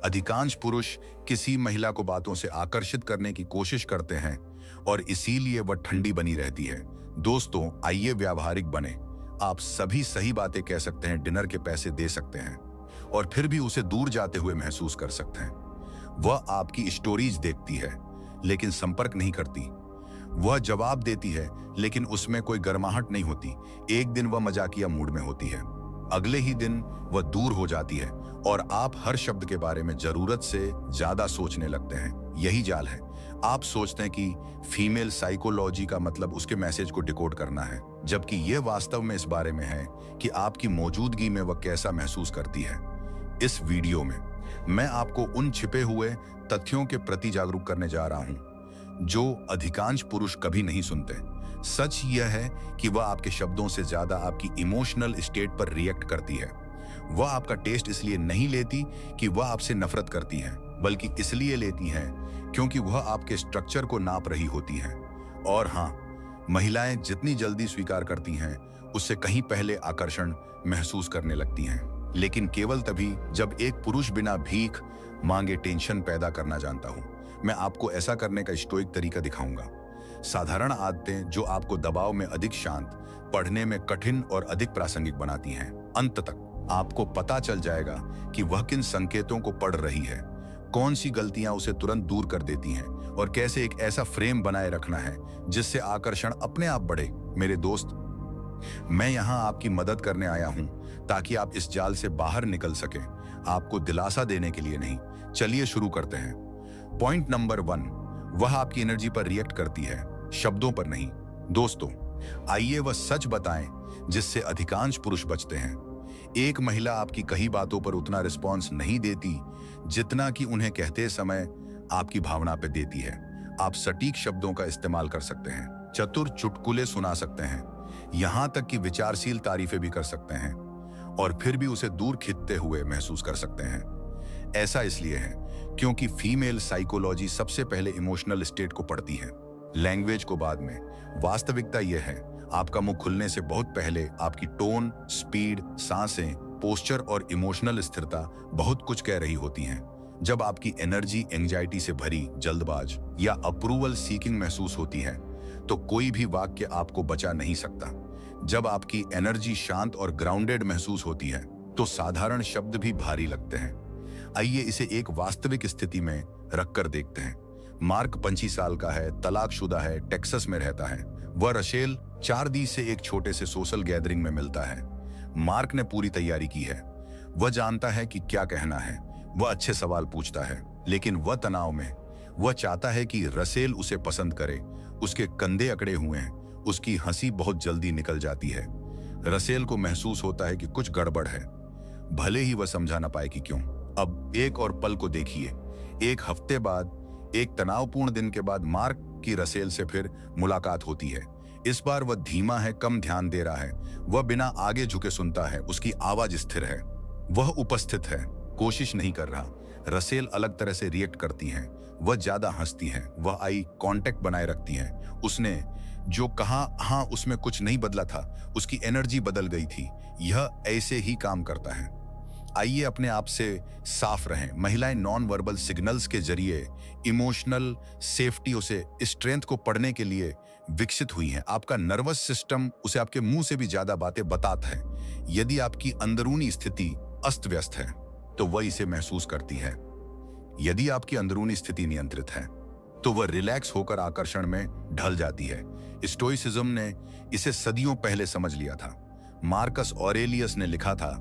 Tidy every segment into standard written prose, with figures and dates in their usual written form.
अधिकांश पुरुष किसी महिला को बातों से आकर्षित करने की कोशिश करते हैं और इसीलिए वह ठंडी बनी रहती है। दोस्तों, आइए व्यावहारिक बने। आप सभी सही बातें कह सकते हैं, डिनर के पैसे दे सकते हैं और फिर भी उसे दूर जाते हुए महसूस कर सकते हैं। वह आपकी स्टोरीज देखती है लेकिन संपर्क नहीं करती। वह जवाब देती है लेकिन उसमें कोई गर्माहट नहीं होती। एक दिन वह मजाकिया मूड में होती है, अगले ही दिन वह दूर हो जाती है और आप हर शब्द के बारे में जरूरत से ज्यादा सोचने लगते हैं। यही जाल है। आप सोचते हैं कि फीमेल साइकोलॉजी का मतलब उसके मैसेज को डिकोड करना है, जबकि यह वास्तव में इस बारे में है कि आपकी मौजूदगी में वह कैसा महसूस करती है। इस वीडियो में मैं आपको उन छिपे हुए तथ्यों के प्रति जागरूक करने जा रहा हूं जो अधिकांश पुरुष कभी नहीं सुनते। सच यह है कि वह आपके शब्दों से ज्यादा आपकी इमोशनल स्टेट पर रिएक्ट करती है। वह आपका टेस्ट इसलिए नहीं लेती कि वह आपसे नफरत करती है, बल्कि इसलिए लेती हैं क्योंकि वह आपके स्ट्रक्चर को नाप रही होती हैं। और हाँ, महिलाएं जितनी जल्दी स्वीकार करती हैं, उससे कहीं पहले आकर्षण महसूस करने लगती हैं, लेकिन केवल तभी जब एक पुरुष बिना भीख मांगे टेंशन पैदा करना जानता हो। मैं आपको ऐसा करने का स्टोइक तरीका दिखाऊंगा। साधारण आदतें जो आपको दबाव में अधिक शांत, पढ़ने में कठिन और अधिक प्रासंगिक बनाती हैं। अंत तक आपको पता चल जाएगा कि वह किन संकेतों को पढ़ रही है, कौन सी गलतियां उसे तुरंत दूर कर देती हैं और कैसे एक ऐसा फ्रेम बनाए रखना है जिससे आकर्षण अपने आप बढ़े। मेरे दोस्त, मैं यहां आपकी मदद करने आया हूं ताकि आप इस जाल से बाहर निकल सकें, आपको दिलासा देने के लिए नहीं। चलिए शुरू करते हैं। पॉइंट नंबर 1, वह आपकी एनर्जी पर रिएक्ट करती है, शब्दों पर नहीं। दोस्तों, आइए वह सच बताएं जिससे अधिकांश पुरुष बचते हैं। एक महिला आपकी कई बातों पर उतना रिस्पॉन्स नहीं देती जितना कि उन्हें कहते समय आपकी भावना पे देती है। आप सटीक शब्दों का इस्तेमाल कर सकते हैं, चतुर चुटकुले सुना सकते हैं, यहां तक कि विचारशील तारीफें भी कर सकते हैं और फिर भी उसे दूर खिंचते हुए महसूस कर सकते हैं। ऐसा इसलिए है क्योंकि फीमेल साइकोलॉजी सबसे पहले इमोशनल स्टेट को पढ़ती है, लैंग्वेज को बाद में। वास्तविकता यह है, आपका मुंह खुलने से बहुत पहले आपकी टोन, स्पीड, सांसें, पोस्चर और इमोशनल स्थिरता बहुत कुछ कह रही होती हैं। जब आपकी एनर्जी एंजाइटी से भरी, जल्दबाज या अप्रूवल सीकिंग महसूस होती है तो कोई भी वाक्य आपको बचा नहीं सकता। जब आपकी एनर्जी शांत और ग्राउंडेड महसूस होती है तो साधारण शब्द भी भारी लगते हैं। आइए इसे एक वास्तविक स्थिति में रखकर देखते हैं। मार्क 25 साल का है, तलाकशुदा है, टेक्सास में रहता है। वह रशेल 4D से एक छोटे से सोशल गैदरिंग में मिलता है। मार्क ने पूरी तैयारी की है, वह जानता है कि क्या कहना है, वह अच्छे सवाल पूछता है, लेकिन वह तनाव में। वह चाहता है कि रसेल उसे पसंद करे। उसके कंधे अकड़े हुए हैं, उसकी हंसी बहुत जल्दी निकल जाती है। रसेल को महसूस होता है कि कुछ गड़बड़ है, भले ही वह समझा ना पाए कि क्यों। अब एक और पल को देखिए। एक हफ्ते बाद, एक तनावपूर्ण दिन के बाद मार्क की रसेल से फिर मुलाकात होती है। इस बार वह धीमा है, कम ध्यान दे रहा है, वह बिना आगे झुके सुनता है, उसकी आवाज स्थिर है, वह उपस्थित है, कोशिश नहीं कर रहा। रसेल अलग तरह से रिएक्ट करती हैं, वह ज्यादा हंसती हैं, वह आई कांटेक्ट बनाए रखती हैं। उसने जो कहा, हाँ, उसमें कुछ नहीं बदला था, उसकी एनर्जी बदल गई थी। यह ऐसे ही काम करता है। आइए अपने आप से साफ रहें। महिलाएं नॉन वर्बल सिग्नल्स के जरिए इमोशनल सेफ्टी, उसे स्ट्रेंथ को पढ़ने के लिए विकसित हुई हैं। आपका नर्वस सिस्टम उसे आपके मुंह से भी ज्यादा बातें बताता है। यदि आपकी अंदरूनी स्थिति अस्त व्यस्त है तो वह इसे महसूस करती है। यदि आपकी अंदरूनी स्थिति नियंत्रित है तो वह रिलैक्स होकर आकर्षण में ढल जाती है। स्टोइसिज्म ने इसे सदियों पहले समझ लिया था। मार्कस ऑरेलियस ने लिखा था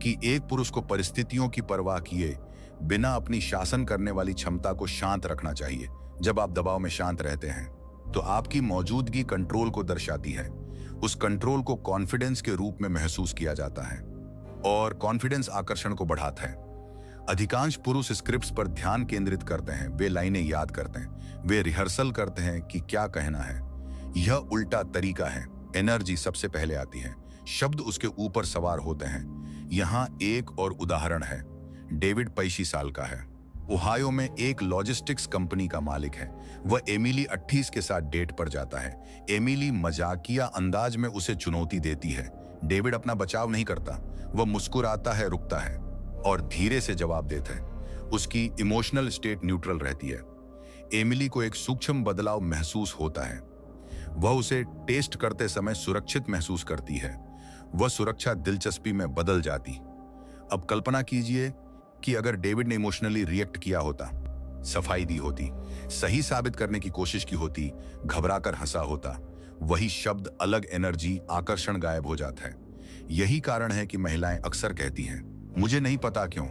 कि एक पुरुष को परिस्थितियों की परवाह किए बिना अपनी शासन करने वाली क्षमता को शांत रखना चाहिए। जब आप दबाव में शांत रहते हैं तो आपकी मौजूदगी कंट्रोल को दर्शाती है। उस कंट्रोल को कॉन्फिडेंस के रूप में महसूस किया जाता है और कॉन्फिडेंस आकर्षण को बढ़ाता है। अधिकांश पुरुष स्क्रिप्ट्स पर ध्यान केंद्रित करते हैं, वे लाइनें याद करते हैं, वे रिहर्सल करते हैं कि क्या कहना है। यह उल्टा तरीका है। एनर्जी सबसे पहले आती है, शब्द उसके ऊपर सवार होते हैं। यहां एक और उदाहरण है। डेविड 25 साल का है, ओहायो में एक लॉजिस्टिक्स कंपनी का मालिक है। वह एमिली 28 के साथ डेट पर जाता है। एमिली मजाकिया अंदाज में उसे चुनौती देती है। डेविड अपना बचाव नहीं करता, वह मुस्कुराता है, रुकता है और धीरे से जवाब देता है। उसकी इमोशनल स्टेट न्यूट्रल रहती है। एमिली को एक सूक्ष्म बदलाव महसूस होता है। वह उसे टेस्ट करते समय सुरक्षित महसूस करती है। वह सुरक्षा दिलचस्पी में बदल जाती। अब कल्पना कीजिए कि अगर डेविड ने इमोशनली रिएक्ट किया होता, सफाई दी होती, सही साबित करने की कोशिश की होती, घबराकर हंसा होता, वही शब्द, अलग एनर्जी, आकर्षण गायब हो जाता है। यही कारण है कि महिलाएं अक्सर कहती हैं, मुझे नहीं पता क्यों,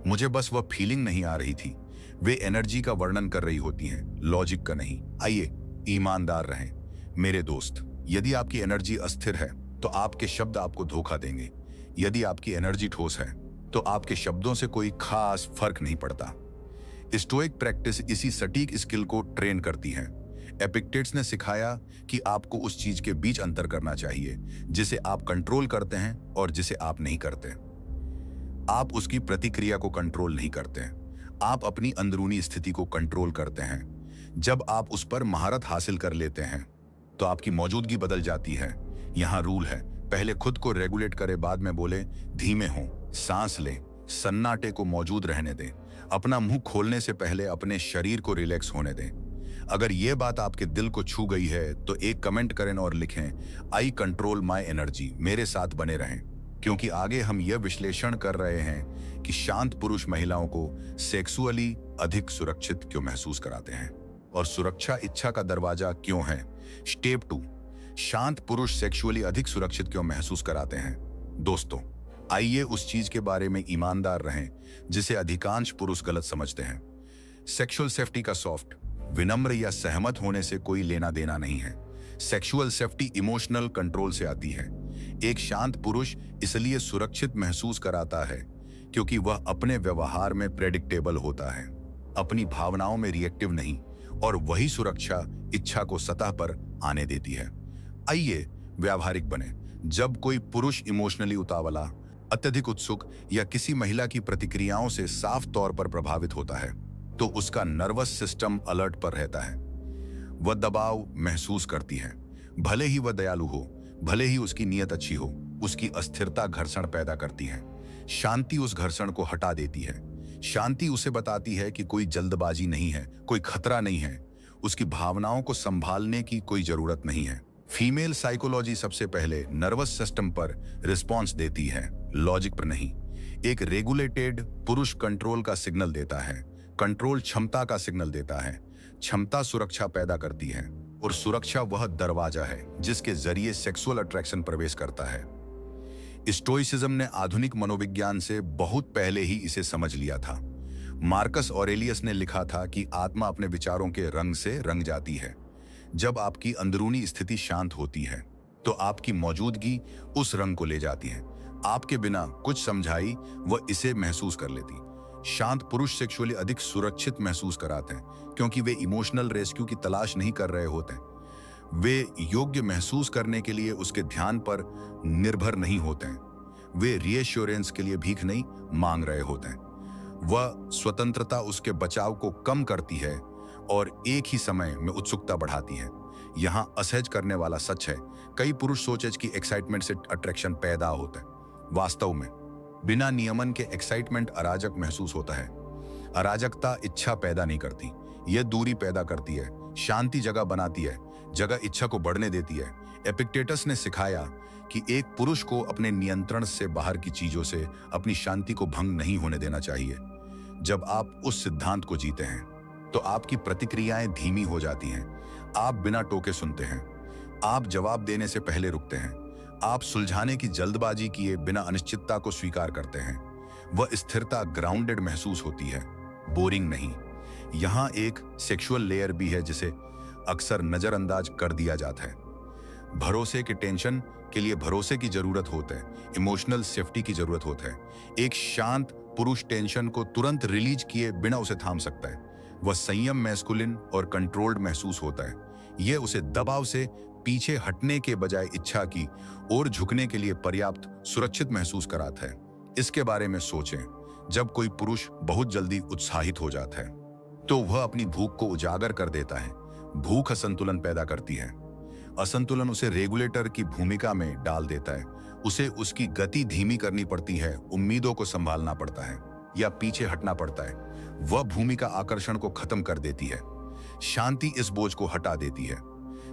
मुझे बस वह फीलिंग नहीं आ रही थी। वे एनर्जी का वर्णन कर रही होती हैं, लॉजिक का नहीं। आइए ईमानदार रहें मेरे दोस्त। यदि आपकी एनर्जी अस्थिर है तो आपके शब्द आपको धोखा देंगे। यदि आपकी एनर्जी ठोस है तो आपके शब्दों से कोई खास फर्क नहीं पड़ता। स्टोइक प्रैक्टिस इसी सटीक स्किल को ट्रेन करती है। एपिक्टेट्स ने सिखाया कि आपको उस चीज के बीच अंतर करना चाहिए जिसे आप कंट्रोल करते हैं और जिसे आप नहीं करते। आप उसकी प्रतिक्रिया को कंट्रोल नहीं करते हैं, आप अपनी अंदरूनी स्थिति को कंट्रोल करते हैं। जब आप उस पर महारत हासिल कर लेते हैं तो आपकी मौजूदगी बदल जाती है। यहाँ रूल है, पहले खुद को रेगुलेट करें, बाद में बोले, धीमे हों, सांस लें, सन्नाटे को मौजूद रहने दें, अपना मुंह खोलने से पहले अपने शरीर को रिलैक्स होने दें। अगर ये बात आपके दिल को छू गई है तो एक कमेंट करें और लिखें, आई कंट्रोल माई एनर्जी। मेरे साथ बने रहें, क्योंकि आगे हम यह विश्लेषण कर रहे हैं कि शांत पुरुष महिलाओं को सेक्सुअली अधिक सुरक्षित क्यों महसूस कराते हैं और सुरक्षा इच्छा का दरवाजा क्यों है। स्टेप 2, शांत पुरुष सेक्सुअली अधिक सुरक्षित क्यों महसूस कराते हैं। दोस्तों, आइए उस चीज के बारे में ईमानदार रहें जिसे अधिकांश पुरुष गलत समझते हैं। सेक्सुअल सेफ्टी का सॉफ्ट, विनम्र या सहमत होने से कोई लेना देना नहीं है। सेक्सुअल सेफ्टी इमोशनल कंट्रोल से आती है। एक शांत पुरुष इसलिए सुरक्षित महसूस कराता है क्योंकि वह अपने व्यवहार में प्रेडिक्टेबल होता है, अपनी भावनाओं में रिएक्टिव नहीं, और वही सुरक्षा इच्छा को सतह पर आने देती है। आइए व्यावहारिक बने। जब कोई पुरुष इमोशनली उतावला, अत्यधिक उत्सुक या किसी महिला की प्रतिक्रियाओं से साफ तौर पर प्रभावित होता है तो उसका नर्वस सिस्टम अलर्ट पर रहता है। वह दबाव महसूस करती है, भले ही वह दयालु हो, भले ही उसकी नीयत अच्छी हो। उसकी अस्थिरता घर्षण पैदा करती है। शांति उस घर्षण को हटा देती है। शांति उसे बताती है कि कोई जल्दबाजी नहीं है, कोई खतरा नहीं है, उसकी भावनाओं को संभालने की कोई जरूरत नहीं है। फीमेल साइकोलॉजी सबसे पहले नर्वस सिस्टम पर रिस्पॉन्स देती है, लॉजिक पर नहीं। एक रेगुलेटेड पुरुष कंट्रोल का सिग्नल देता है, कंट्रोल क्षमता का सिग्नल देता है। क्षमता सुरक्षा पैदा करती है और सुरक्षा वह दरवाजा है जिसके जरिए सेक्सुअल अट्रैक्शन प्रवेश करता है। स्टोइसिज्म ने आधुनिक मनोविज्ञान से बहुत पहले ही इसे समझ लिया था। मार्कस ऑरेलियस ने लिखा था कि आत्मा अपने विचारों के रंग से रंग जाती है। जब आपकी अंदरूनी स्थिति शांत होती है तो आपकी मौजूदगी उस रंग को ले जाती है। आपके बिना कुछ समझाई वह इसे महसूस कर लेती। शांत पुरुष सेक्सुअली अधिक सुरक्षित महसूस कराते हैं क्योंकि वे इमोशनल रेस्क्यू की तलाश नहीं कर रहे होते। वे योग्य महसूस करने के लिए उसके ध्यान पर निर्भर नहीं होते हैं। वे रीएश्योरेंस के लिए भीख नहीं मांग रहे होते हैं। वह स्वतंत्रता उसके बचाव को कम करती है और एक ही समय में उत्सुकता बढ़ाती है। यहाँ असहज करने वाला सच है, कई पुरुष सोचे कि एक्साइटमेंट से अट्रैक्शन पैदा होता है। वास्तव में बिना नियमन के एक्साइटमेंट अराजक महसूस होता है। अराजकता इच्छा पैदा नहीं करती, यह दूरी पैदा करती है। शांति जगह बनाती है, जगह इच्छा को बढ़ने देती है। एपिक्टेटस ने सिखाया कि एक पुरुष को अपने नियंत्रण से बाहर की चीजों से अपनी शांति को भंग नहीं होने देना चाहिए। जब आप उस सिद्धांत को जीते हैं तो आपकी प्रतिक्रियाएं धीमी हो जाती हैं। आप बिना टोके सुनते हैं, आप जवाब देने से पहले रुकते हैं, आप सुलझाने की जल्दबाजी किए बिना अनिश्चितता को स्वीकार करते हैं। वह स्थिरता ग्राउंडेड महसूस होती है, बोरिंग नहीं। यहाँ एक सेक्सुअल लेयर भी है जिसे अक्सर नजरअंदाज कर दिया जाता है। भरोसे के टेंशन के लिए भरोसे की जरूरत होता है, इमोशनल सेफ्टी की जरूरत होता है। एक शांत पुरुष टेंशन को तुरंत रिलीज किए बिना उसे थाम सकता है। वह संयम, मैस्कुलिन और कंट्रोल्ड महसूस होता है। यह उसे दबाव से पीछे हटने के बजाय इच्छा की ओर झुकने के लिए पर्याप्त सुरक्षित महसूस कराता है। इसके बारे में सोचें, जब कोई पुरुष बहुत जल्दी उत्साहित हो जाता है तो वह अपनी भूख को उजागर कर देता है। भूख असंतुलन पैदा करती है। असंतुलन उसे रेगुलेटर की भूमिका में डाल देता है। उसे उसकी गति धीमी करनी पड़ती है, उम्मीदों को संभालना पड़ता है। या पीछे हटना पड़ता है, वह भूमि का आकर्षण को खत्म कर देती है। शांति इस बोझ को हटा देती है।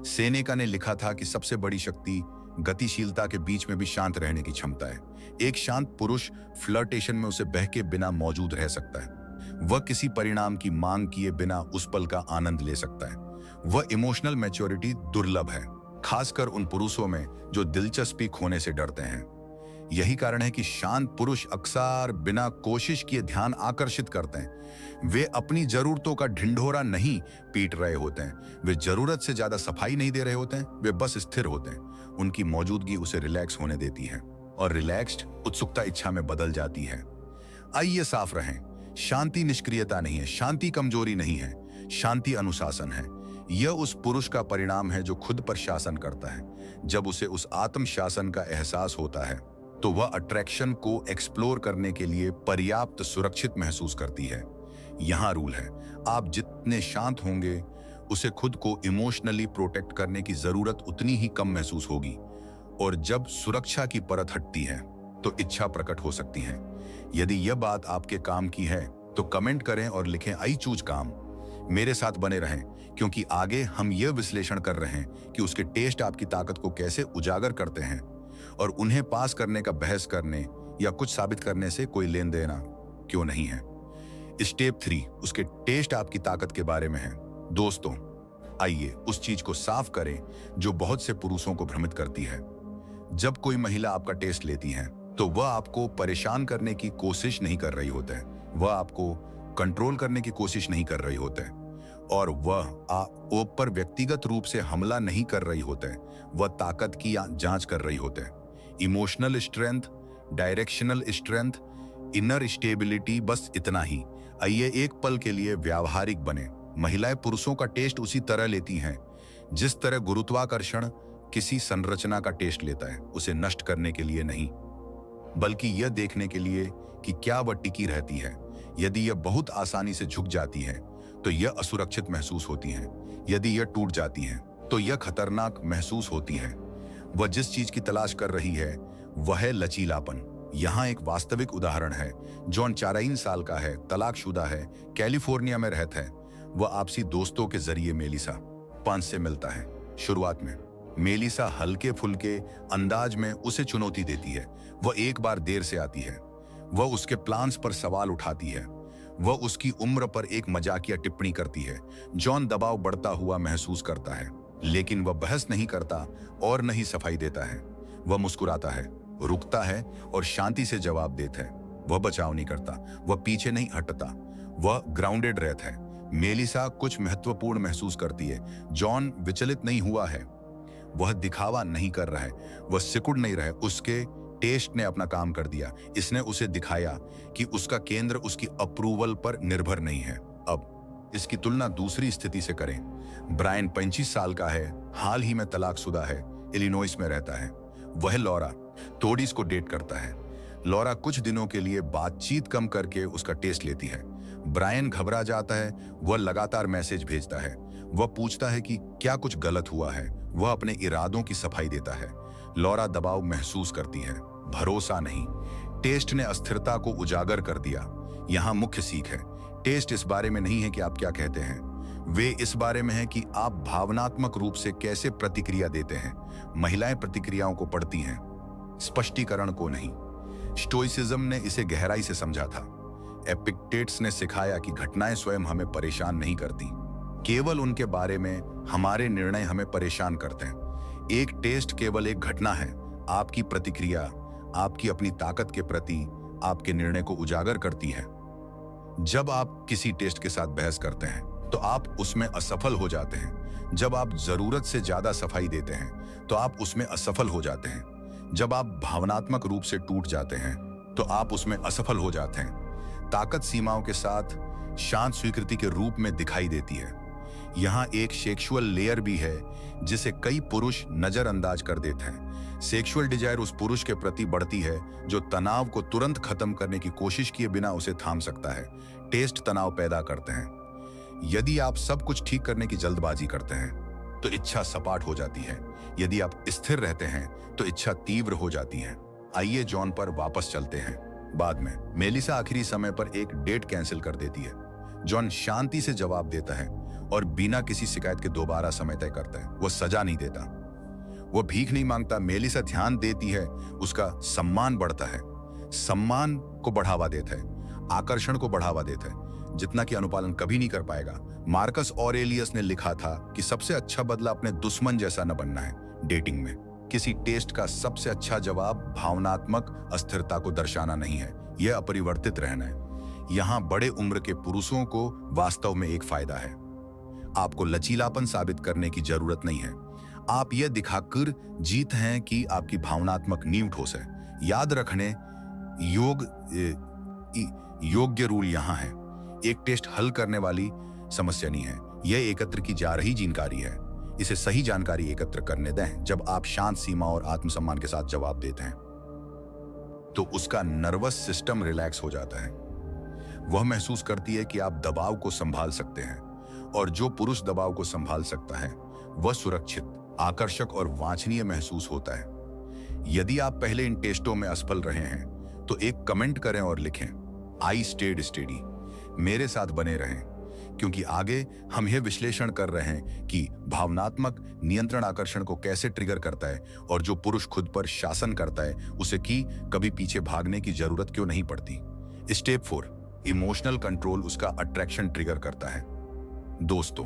सेनेका ने लिखा था कि सबसे बड़ी शक्ति गतिशीलता के बीच में भी शांत रहने की क्षमता है। एक शांत पुरुष फ्लर्टेशन में उसे बहके बिना मौजूद रह सकता है। वह किसी परिणाम की मांग किए बिना उस पल का आनंद ले सकता है। वह इमोशनल मैच्योरिटी दुर्लभ है, खासकर उन पुरुषों में जो दिलचस्पी खोने से डरते हैं। यही कारण है कि शांत पुरुष अक्सर बिना कोशिश किए ध्यान आकर्षित करते हैं। वे अपनी जरूरतों का ढिंढोरा नहीं पीट रहे होते हैं, वे जरूरत से ज्यादा सफाई नहीं दे रहे होते हैं, वे बस स्थिर होते हैं। उनकी मौजूदगी उसे रिलैक्स होने देती है और रिलैक्स्ड उत्सुकता इच्छा में बदल जाती है। आइए साफ रहें, शांति निष्क्रियता नहीं है, शांति कमजोरी नहीं है, शांति अनुशासन है। यह उस पुरुष का परिणाम है जो खुद पर शासन करता है। जब उसे उस आत्म शासन का एहसास होता है तो वह अट्रैक्शन को एक्सप्लोर करने के लिए पर्याप्त सुरक्षित महसूस करती है। यहां रूल है, आप जितने शांत होंगे उसे खुद को इमोशनली प्रोटेक्ट करने की जरूरत उतनी ही कम महसूस होगी। और जब सुरक्षा की परत हटती है तो इच्छा प्रकट हो सकती है। यदि यह बात आपके काम की है तो कमेंट करें और लिखें आई चूज काम। मेरे साथ बने रहें, क्योंकि आगे हम यह विश्लेषण कर रहे हैं कि उसके टेस्ट आपकी ताकत को कैसे उजागर करते हैं और उन्हें पास करने का बहस करने या कुछ साबित करने से कोई लेन देना क्यों नहीं है। स्टेप 3 उसके टेस्ट आपकी ताकत के बारे में है। दोस्तों, आइए उस चीज को साफ करें जो बहुत से पुरुषों को भ्रमित करती है। जब कोई महिला आपका टेस्ट लेती है तो वह आपको परेशान करने की कोशिश नहीं कर रही होते हैं, वह आपको कंट्रोल करने की कोशिश नहीं कर रही होते हैं, और वह आप पर व्यक्तिगत रूप से हमला नहीं कर रही होते हैं, वह ताकत की जांच कर रही होते हैं। Emotional strength, directional strength, inner stability, बस इतना ही। आइए एक पल के लिए व्यावहारिक बने। महिलाएं पुरुषों का टेस्ट उसी तरह लेती हैं जिस तरह गुरुत्वाकर्षण किसी संरचना का टेस्ट लेता है, उसे नष्ट करने के लिए नहीं, बल्कि यह देखने के लिए कि क्या वह टिकी रहती है। यदि यह बहुत आसानी से झुक जाती है तो यह असुरक्षित महसूस होती है। यदि यह टूट जाती है तो यह खतरनाक महसूस होती है। वह जिस चीज की तलाश कर रही है वह है लचीलापन। यहाँ एक वास्तविक उदाहरण है। जॉन 44 साल का है, तलाकशुदा है, कैलिफोर्निया में रहता है। वह आपसी दोस्तों के जरिए मेलिसा पंच से मिलता है। शुरुआत में मेलिसा हल्के फुल्के अंदाज में उसे चुनौती देती है। वह एक बार देर से आती है, वह उसके प्लान्स पर सवाल उठाती है, वह उसकी उम्र पर एक मजाकिया टिप्पणी करती है। जॉन दबाव बढ़ता हुआ महसूस करता है, लेकिन वह बहस नहीं करता और न ही सफाई देता है। वह मुस्कुराता है, रुकता है और शांति से जवाब देता है। वह बचाव नहीं करता, वह पीछे नहीं हटता, वह ग्राउंडेड रहता है। मेलिसा कुछ महत्वपूर्ण महसूस करती है। जॉन विचलित नहीं हुआ है, वह दिखावा नहीं कर रहा है, वह सिकुड़ नहीं रहा है। उसके टेस्ट ने अपना काम कर दिया। इसने उसे दिखाया कि उसका केंद्र उसकी अप्रूवल पर निर्भर नहीं है। अब इसकी तुलना दूसरी स्थिति से करें। ब्रायन 35 साल का है, हाल ही में तलाकशुदा है, इलिनॉइस में रहता है। वह लॉरा टोडिस को डेट करता है। लॉरा कुछ दिनों के लिए बातचीत कम करके उसका टेस्ट लेती है। ब्रायन घबरा जाता है, वह लगातार मैसेज भेजता है, वह पूछता है कि क्या कुछ गलत हुआ है, वह अपने इरादों की सफाई देता है। लॉरा दबाव महसूस करती है, भरोसा नहीं। टेस्ट ने अस्थिरता को उजागर कर दिया। यहाँ मुख्य सीख है, टेस्ट इस बारे में नहीं है कि आप क्या कहते हैं, वे इस बारे में है कि आप भावनात्मक रूप से कैसे प्रतिक्रिया देते हैं। महिलाएं प्रतिक्रियाओं को पढ़ती हैं, स्पष्टीकरण को नहीं। स्टोइसिज्म ने इसे गहराई से समझा था। एपिक्टेट्स ने सिखाया कि घटनाएं स्वयं हमें परेशान नहीं करती, केवल उनके बारे में हमारे निर्णय हमें परेशान करते हैं। एक टेस्ट केवल एक घटना है, आपकी प्रतिक्रिया आपकी अपनी ताकत के प्रति आपके निर्णय को उजागर करती है। जब आप किसी टेस्ट के साथ बहस करते हैं तो आप उसमें असफल हो जाते हैं। जब आप जरूरत से ज्यादा सफाई देते हैं तो आप उसमें असफल हो जाते हैं। जब आप भावनात्मक रूप से टूट जाते हैं तो आप उसमें असफल हो जाते हैं। ताकत सीमाओं के साथ शांत स्वीकृति के रूप में दिखाई देती है। यहाँ एक सेक्सुअल लेयर भी है जिसे कई पुरुष नजरअंदाज कर देते हैं। सेक्सुअल डिजायर उस पुरुष के प्रति बढ़ती है जो तनाव को तुरंत खत्म करने की कोशिश किए बिना उसे थाम सकता है। टेस्ट तनाव पैदा करते हैं। यदि आप सब कुछ ठीक करने की जल्दबाजी करते हैं तो इच्छा सपाट हो जाती है। यदि आप स्थिर रहते हैं तो इच्छा तीव्र हो जाती है। आइए जॉन पर वापस चलते हैं। बाद में मेलिसा आखिरी समय पर एक डेट कैंसिल कर देती है। जॉन शांति से जवाब देता है और बिना किसी शिकायत के दोबारा समय तय करता है। वो सजा नहीं देता, वो भीख नहीं मांगता। मेलिसा ध्यान देती है, उसका सम्मान बढ़ता है, सम्मान को बढ़ावा देता है, आकर्षण को बढ़ावा देता है, जितना कि अनुपालन कभी नहीं कर पाएगा। मार्कस ऑरेलियस ने लिखा था कि सबसे अच्छा बदला अपने दुश्मन जैसा न बनना है। डेटिंग में किसी टेस्ट का सबसे अच्छा जवाब भावनात्मक अस्थिरता को दर्शाना नहीं है, यह अपरिवर्तित रहना है। यहां बड़े उम्र के पुरुषों को वास्तव में एक फायदा है। आपको लचीलापन साबित करने की जरूरत नहीं है। आप यह दिखाकर जीत हैं कि आपकी भावनात्मक नींव ठोस है। याद रखने योग्य रूल यहां है। एक टेस्ट हल करने वाली समस्या नहीं है, यह एकत्र की जा रही जानकारी है। इसे सही जानकारी एकत्र करने दें। जब आप शांत सीमा और आत्मसम्मान के साथ जवाब देते हैं तो उसका नर्वस सिस्टम रिलैक्स हो जाता है। वह महसूस करती है कि आप दबाव को संभाल सकते हैं, और जो पुरुष दबाव को संभाल सकता है वह सुरक्षित, आकर्षक और वांछनीय महसूस होता है। यदि आप पहले इन टेस्टों में असफल रहे हैं तो एक कमेंट करें और लिखें, आई स्टेड स्टेडी, मेरे साथ बने रहें, क्योंकि आगे हम यह विश्लेषण कर रहे हैं कि भावनात्मक नियंत्रण आकर्षण को कैसे ट्रिगर करता है, और जो पुरुष खुद पर शासन करता है उसे कि कभी पीछे भागने की जरूरत क्यों नहीं पड़ती। स्टेप 4, इमोशनल कंट्रोल उसका अट्रैक्शन ट्रिगर करता है। दोस्तों,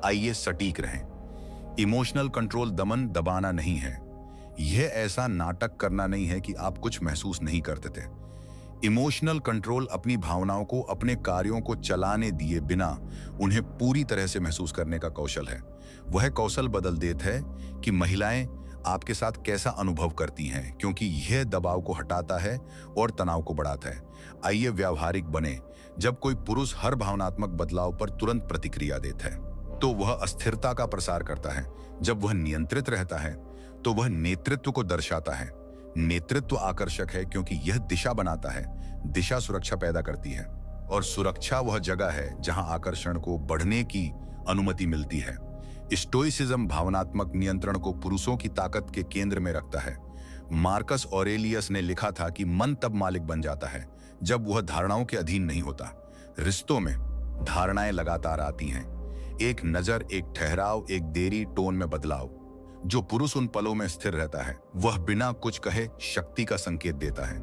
आइए सटीक रहें। इमोशनल कंट्रोल दमन दबाना नहीं है, यह ऐसा नाटक करना नहीं है कि आप कुछ महसूस नहीं करते थे। इमोशनल कंट्रोल अपनी भावनाओं को अपने कार्यों को चलाने दिए बिना उन्हें पूरी तरह से महसूस करने का कौशल है। वह कौशल बदल देता है कि महिलाएं आपके साथ कैसा अनुभव करती हैं, क्योंकि यह दबाव को हटाता है और तनाव को बढ़ाता है। आइए व्यावहारिक बने। जब कोई पुरुष हर भावनात्मक बदलाव पर तुरंत प्रतिक्रिया देता है तो वह अस्थिरता का प्रसार करता है। जब वह नियंत्रित रहता है तो वह नेतृत्व को दर्शाता है। नेतृत्व आकर्षक है क्योंकि यह दिशा बनाता है। दिशा सुरक्षा पैदा करती है, और सुरक्षा वह जगह है जहां आकर्षण को बढ़ने की अनुमति मिलती है। स्टोइसिज्म भावनात्मक नियंत्रण को पुरुषों की ताकत के केंद्र में रखता है। मार्कस ऑरेलियस ने लिखा था कि मन तब मालिक बन जाता है जब वह धारणाओं के अधीन नहीं होता। रिश्तों में धारणाएं लगातार आती हैं, एक नजर, एक ठहराव, एक देरी, टोन में बदलाव। जो पुरुष उन पलों में स्थिर रहता है वह बिना कुछ कहे शक्ति का संकेत देता है।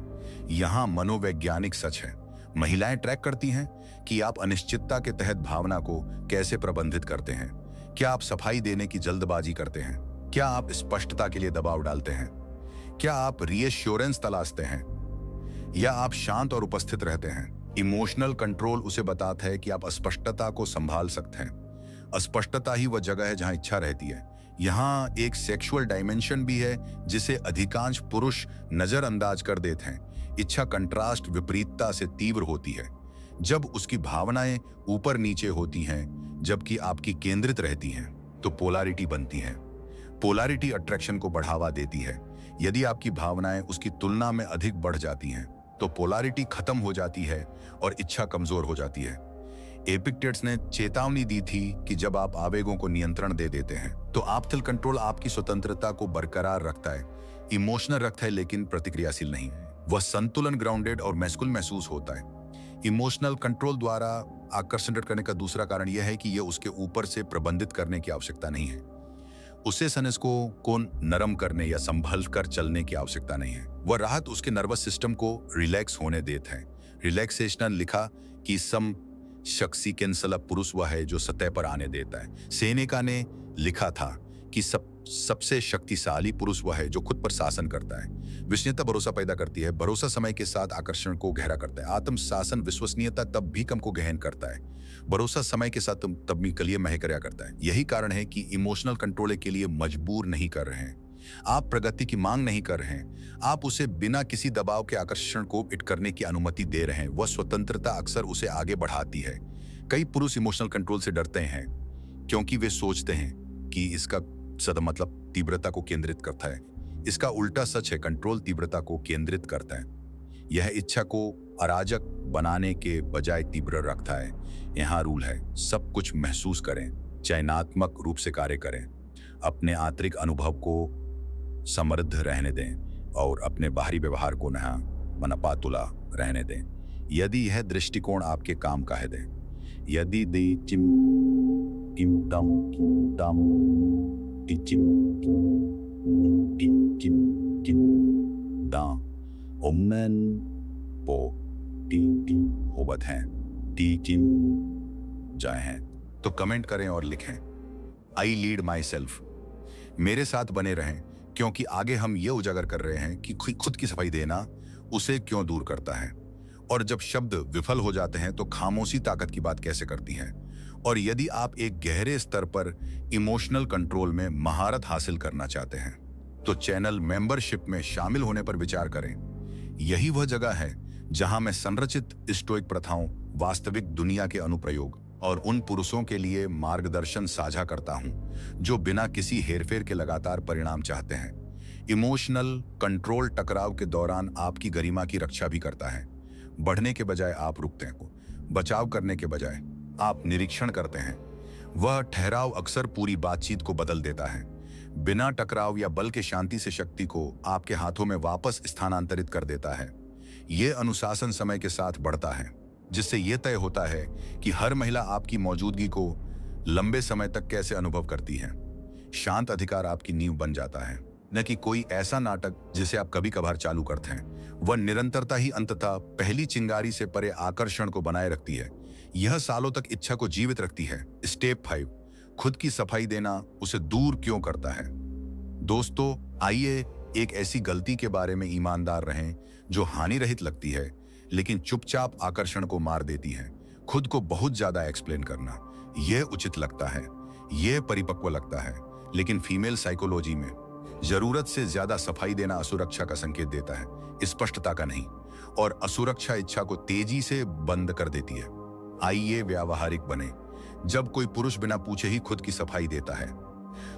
यहां मनोवैज्ञानिक सच है। महिलाएं ट्रैक करती हैं कि आप अनिश्चितता के तहत भावना को कैसे प्रबंधित करते हैं। क्या आप सफाई देने की जल्दबाजी करते हैं? क्या आप स्पष्टता के लिए दबाव डालते हैं? क्या आप रीएश्योरेंस तलाशते हैं, या आप शांत और उपस्थित रहते हैं? इमोशनल कंट्रोल उसे बताता है कि आप अस्पष्टता को संभाल सकते हैं। अस्पष्टता ही वह जगह है जहां इच्छा रहती है। यहाँ एक सेक्सुअल डायमेंशन भी है जिसे अधिकांश पुरुष नजरअंदाज कर देते हैं। इच्छा कंट्रास्ट, विपरीतता से तीव्र होती है। जब उसकी भावनाएं ऊपर नीचे होती हैं जबकि आपकी केंद्रित रहती हैं तो पोलैरिटी बनती है। पोलैरिटी अट्रैक्शन को बढ़ावा देती है। यदि आपकी भावनाएं उसकी तुलना में अधिक बढ़ जाती हैं तो पोलैरिटी खत्म हो जाती है और इच्छा कमजोर हो जाती है। एपिक्टेट्स ने चेतावनी दी थी कि जब आप आवेगों को नियंत्रण दे देते हैं तो आप्थिल कंट्रोल आपकी स्वतंत्रता को बरकरार रखता है, इमोशनल रखता है लेकिन प्रतिक्रियाशील नहीं। वह संतुलन, ग्राउंडेड और मैस्कुलिन महसूस होता है। इमोशनल कंट्रोल द्वारा आकर्षण करने का दूसरा कारण यह है कि यह उसके ऊपर से प्रबंधित करने की आवश्यकता नहीं है। उसे सनस को नरम करने या संभल कर चलने की आवश्यकता नहीं है। वह राहत उसके नर्वस सिस्टम को रिलैक्स होने देता है। रिलैक्सेशन लिखा कि सम शख्सी कैंसल पुरुष वह है जो सतह पर आने देता है। सेनेका ने लिखा था कि सबसे शक्तिशाली पुरुष वह है जो खुद पर शासन करता है। विश्वसनीयता भरोसा पैदा करती है। भरोसा समय के साथ आकर्षण को गहरा करता है। आत्म शासन विश्वसनीयता तब भी कम को गहन करता है। भरोसा समय के साथ तब भी के लिए महकर्या करता है। यही कारण है कि इमोशनल कंट्रोल के लिए मजबूर नहीं कर रहे हैं। आप प्रगति की मांग नहीं कर रहे हैं, आप उसे बिना किसी दबाव के आकर्षण को हिट करने की अनुमति दे रहे हैं। वह स्वतंत्रता अक्सर उसे आगे बढ़ाती है। कई पुरुष इमोशनल कंट्रोल से डरते हैं क्योंकि वे सोचते हैं कि इसका सदा मतलब तीव्रता को केंद्रित करता है। इसका उल्टा सच है, कंट्रोल तीव्रता को केंद्रित करता है। यह इच्छा को अराजक बनाने के बजाय तीव्र रखता है। यहाँ रूल है, सब कुछ महसूस करें, चयनात्मक रूप से कार्य करें, अपने आंतरिक अनुभव को समृद्ध रहने दें और अपने बाहरी व्यवहार को नया मनपातुला रहने दें। यदि यह दृष्टिकोण आपके काम का है दें। यदि दी चिम किम दम किम दम टी चिम किम किम किम दा ओमन पो टी टी होबत हैं टी चिम जाए हैं। तो कमेंट करें और लिखें आई लीड माई सेल्फ। मेरे साथ बने रहें, क्योंकि आगे हम ये उजागर कर रहे हैं कि खुद की सफाई देना उसे क्यों दूर करता है, और जब शब्द विफल हो जाते हैं तो खामोशी ताकत की बात कैसे करती है। और यदि आप एक गहरे स्तर पर इमोशनल कंट्रोल में महारत हासिल करना चाहते हैं तो चैनल मेंबरशिप में शामिल होने पर विचार करें। यही वह जगह है जहां मैं संरचित स्टोइक प्रथाओं, वास्तविक दुनिया के अनुप्रयोग और उन पुरुषों के लिए मार्गदर्शन साझा करता हूं जो बिना किसी हेरफेर के लगातार परिणाम चाहते हैं। इमोशनल कंट्रोल टकराव के दौरान आपकी गरिमा की रक्षा भी करता है। बढ़ने के बजाय आप रुकते हैं, बचाव करने के बजाय आप निरीक्षण करते हैं। वह ठहराव अक्सर पूरी बातचीत को बदल देता है। बिना टकराव या बल के शांति से शक्ति को आपके हाथों में वापस स्थानांतरित कर देता है। यह अनुशासन समय के साथ बढ़ता है, जिससे यह तय होता है कि हर महिला आपकी मौजूदगी को लंबे समय तक कैसे अनुभव करती है। शांत अधिकार आपकी नींव बन जाता है, न कि कोई ऐसा नाटक जिसे आप कभी कभार चालू करते हैं। वह निरंतरता ही अंततः पहली चिंगारी से परे आकर्षण को बनाए रखती है। यह सालों तक इच्छा को जीवित रखती है। स्टेप 5, खुद की सफाई देना उसे दूर क्यों करता है। दोस्तों, आइए एक ऐसी गलती के बारे में ईमानदार रहें जो हानि रहित लगती है लेकिन चुपचाप आकर्षण को मार देती है। खुद को बहुत ज्यादा एक्सप्लेन करना, यह उचित लगता है, यह परिपक्व लगता है, लेकिन फीमेल साइकोलॉजी में जरूरत से ज्यादा सफाई देना असुरक्षा का संकेत देता है, स्पष्टता का नहीं। और असुरक्षा इच्छा को तेजी से बंद कर देती है। आइए व्यावहारिक बने। जब कोई पुरुष बिना पूछे ही खुद की सफाई देता है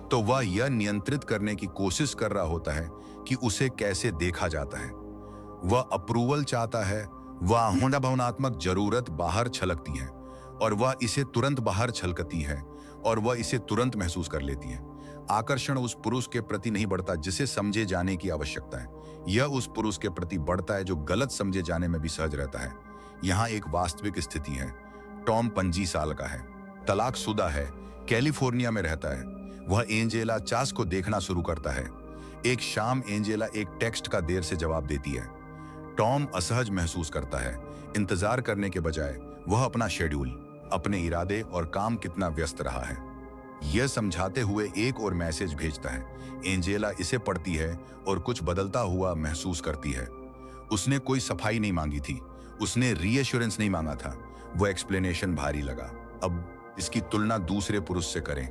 तो वह यह नियंत्रित करने की कोशिश कर रहा होता है कि उसे कैसे देखा जाता है। वह अप्रूवल चाहता है, वह भावनात्मक जरूरत बाहर छलकती है और वह इसे तुरंत बाहर छलकती है और वह इसे तुरंत महसूस कर लेती है। आकर्षण उस पुरुष के प्रति नहीं बढ़ता जिसे समझे जाने की आवश्यकता है, यह उस पुरुष के प्रति बढ़ता है जो गलत समझे जाने में भी सहज रहता है। यहाँ एक वास्तविक स्थिति है। टॉम 25 साल का है, तलाकशुदा है, कैलिफोर्निया में रहता है। वह एंजेला चास को देखना शुरू करता है। एक शाम एंजेला एक टेक्स्ट का देर से जवाब देती है। टॉम असहज महसूस करता है। इंतजार करने के बजाय वह अपना शेड्यूल, अपने इरादे और काम कितना व्यस्त रहा है यह समझाते हुए एक और मैसेज भेजता है। एंजेला इसे पढ़ती है और कुछ बदलता हुआ महसूस करती है। उसने कोई सफाई नहीं मांगी थी, उसने रीएश्योरेंस नहीं मांगा था। वह एक्सप्लेनेशन भारी लगा। अब इसकी तुलना दूसरे पुरुष से करें।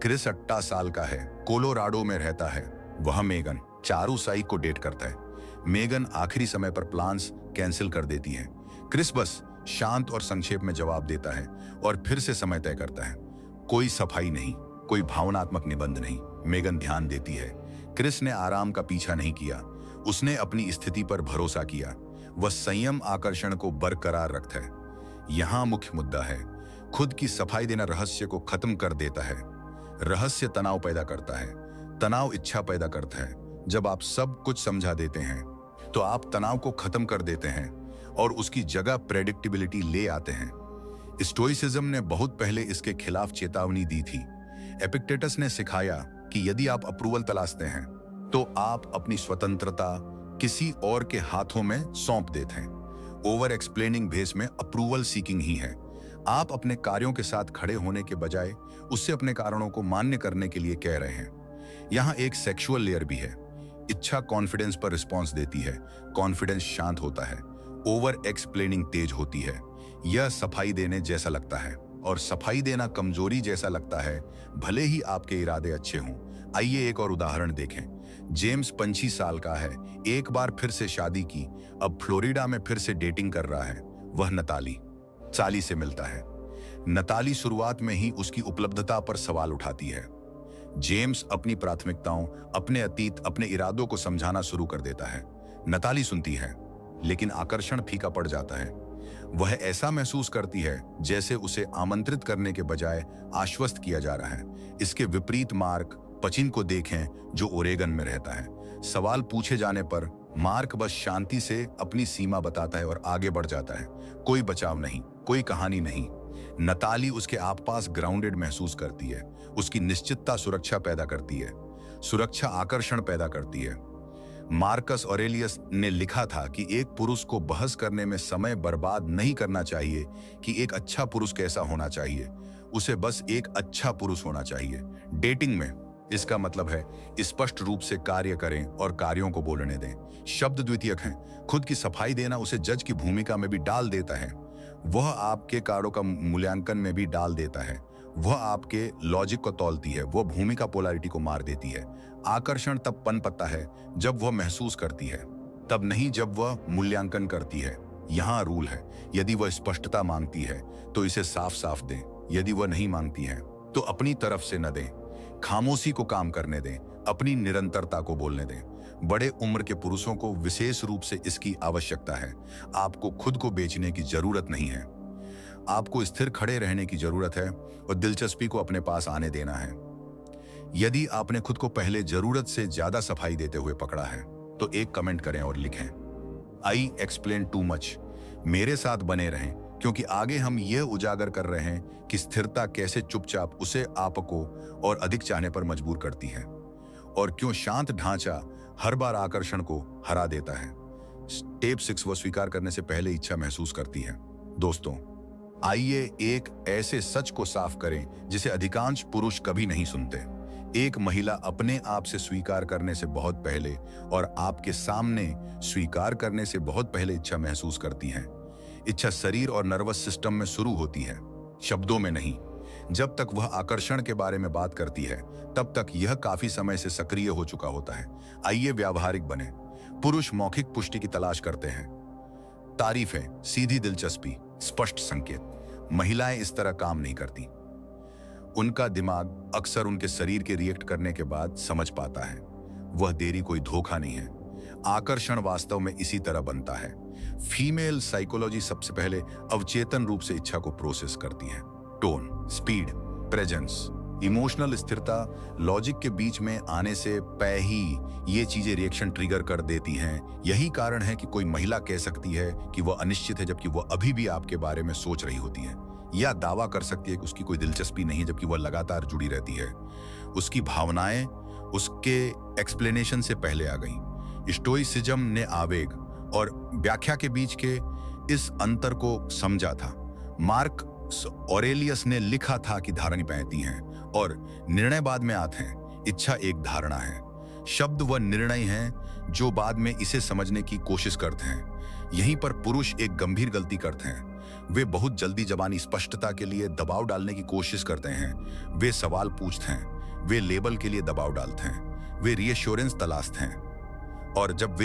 क्रिस 28 साल का है, कोलोराडो में रहता है। वह मेगन चारूसाई को डेट करता है। मेगन आखिरी समय पर प्लान्स कैंसिल कर देती है। क्रिस बस शांत और संक्षेप में जवाब देता है और फिर से समय तय करता है। कोई सफाई नहीं, कोई भावनात्मक निबंध नहीं। मेगन ध्यान देती है। क्रिस ने आराम का पीछा नहीं किया, उसने अपनी स्थिति पर भरोसा किया। वह संयम आकर्षण को बरकरार रखता है। यहाँ मुख्य मुद्दा है, खुद की सफाई देना रहस्य को खत्म कर देता है। रहस्य तनाव पैदा करता है, तनाव इच्छा पैदा करता है। जब आप सब कुछ समझा देते हैं तो आप तनाव को खत्म कर देते हैं और उसकी जगह प्रेडिक्टेबिलिटी ले आते हैं। स्टोइसिज्म ने बहुत पहले इसके खिलाफ चेतावनी दी थी। एपिक्टेटस ने सिखाया कि यदि आप अप्रूवल तलाशते हैं तो आप अपनी स्वतंत्रता किसी और के हाथों में सौंप देते हैं। ओवर एक्सप्लेनिंग बेस में अप्रूवल सीकिंग ही है। आप अपने कार्यों के साथ खड़े होने के बजाय उससे अपने कारणों को मान्य करने के लिए कह रहे हैं। यहाँ एक सेक्सुअल लेयर भी है। इच्छा कॉन्फिडेंस पर रिस्पॉन्स देती है, कॉन्फिडेंस शांत होता है, ओवर एक्सप्लेनिंग तेज होती है। यह सफाई देने जैसा लगता है और सफाई देना कमजोरी जैसा लगता है, भले ही आपके इरादे अच्छे हों। आइए एक और उदाहरण देखें। जेम्स 25 साल का है, एक बार फिर से शादी की, अब फ्लोरिडा में फिर से डेटिंग कर रहा है। वह नताली चाली से मिलता है। नताली शुरुआत में ही उसकी उपलब्धता पर सवाल उठाती है। जेम्स अपनी प्राथमिकताओं, अपने अतीत, अपने इरादों को समझाना शुरू कर देता है। नताली सुनती है, लेकिन आकर्षण फीका पड़ जाता है। वह ऐसा महसूस करती है जैसे उसे आमंत्रित करने के बजाय आश्वस्त किया जा रहा है। इसके विपरीत मार्क पचिन को देखें, जो ओरेगन में रहता है। सवाल पूछे जाने पर मार्क बस शांति से अपनी सीमा बताता है और आगे बढ़ जाता है। कोई बचाव नहीं, कोई कहानी नहीं। नताली उसके आसपास ग्राउंडेड महसूस करती है। उसकी निश्चितता सुरक्षा पैदा करती है। सुरक्षा आकर्षण पैदा करती है। मार्कस ऑरेलियस ने लिखा था कि एक पुरुष को बहस करने में समय बर्बाद नहीं करना चाहिए कि एक अच्छा पुरुष कैसा होना चाहिए। उसे बस एक अच्छा पुरुष होना चाहिए। डेटिंग में इसका मतलब है स्पष्ट रूप से कार्य करें और कार्यों को बोलने दें। शब्द द्वितीयक हैं। खुद की सफाई देना उसे जज की भूमिका में भी डाल देता है। वह आपके कार्यों का मूल्यांकन में भी डाल देता है। वह आपके लॉजिक को तौलती है। वह भूमिका पोलैरिटी को मार देती है। आकर्षण तब पनपता है जब वह महसूस करती है, तब नहीं जब वह मूल्यांकन करती है। यहाँ रूल है, यदि वह स्पष्टता मांगती है तो इसे साफ साफ दें। यदि वह नहीं मांगती है तो अपनी तरफ से न दें। खामोशी को काम करने दें, अपनी निरंतरता को बोलने दें। बड़े उम्र के पुरुषों को विशेष रूप से इसकी आवश्यकता है। आपको खुद को बेचने की जरूरत नहीं है। आपको स्थिर खड़े रहने की जरूरत है और दिलचस्पी को अपने पास आने देना है। यदि आपने खुद को पहले जरूरत से ज्यादा सफाई देते हुए पकड़ा है तो एक कमेंट करें और लिखें, आई एक्सप्लेन टू मच। मेरे साथ बने रहें, क्योंकि आगे हम यह उजागर कर रहे हैं कि स्थिरता कैसे चुपचाप उसे आपको और अधिक चाहने पर मजबूर करती है, और क्यों शांत ढांचा हर बार आकर्षण को हरा देता है। स्टेप 6, वह स्वीकार करने से पहले इच्छा महसूस करती है। दोस्तों, आइए एक ऐसे सच को साफ करें जिसे अधिकांश पुरुष कभी नहीं सुनते। एक महिला अपने आप से स्वीकार करने से बहुत पहले और आपके सामने स्वीकार करने से बहुत पहले इच्छा महसूस करती है। इच्छा शरीर और नर्वस सिस्टम में शुरू होती है, शब्दों में नहीं। जब तक वह आकर्षण के बारे में बात करती है तब तक यह काफी समय से सक्रिय हो चुका होता है। आइए व्यावहारिक बने। पुरुष मौखिक पुष्टि की तलाश करते हैं, तारीफें, सीधी दिलचस्पी, स्पष्ट संकेत। महिलाएं इस तरह काम नहीं करती। उनका दिमाग अक्सर उनके शरीर के रिएक्ट करने के बाद समझ पाता है। वह देरी कोई धोखा नहीं है। आकर्षण वास्तव में इसी तरह बनता है। फीमेल साइकोलॉजी सबसे पहले अवचेतन रूप से इच्छा को प्रोसेस करती है। टोन, स्पीड, प्रेजेंस, इमोशनल स्थिरता, लॉजिक के बीच में आने से पहले ही ये चीजें रिएक्शन ट्रिगर कर देती हैं। यही कारण है कि कोई महिला कह सकती है कि वह अनिश्चित है जबकि वह अभी भी आपके बारे में सोच रही होती है, या दावा कर सकती है कि उसकी कोई दिलचस्पी नहीं है जबकि वह लगातार जुड़ी रहती है। उसकी भावनाएं उसके एक्सप्लेनेशन से पहले आ गई। स्टोइसिज्म ने आवेग और व्याख्या के बीच के इस अंतर को समझा था। मार्क ऑरेलियस ने लिखा था कि धारणा पहनती हैं और निर्णय बाद में आते हैं। इच्छा एक धारणा है, शब्द व निर्णय हैं जो बाद में इसे समझने की कोशिश करते हैं। यहीं पर पुरुष एक गंभीर गलती करते हैं। वे बहुत जल्दी जबानी स्पष्टता के लिए दबाव डालने की कोशिश करते हैं। वे सवाल पूछते हैं, वे लेबल के लिए दबाव डालते हैं, वे रीएश्योरेंस तलाशते हैं, और जब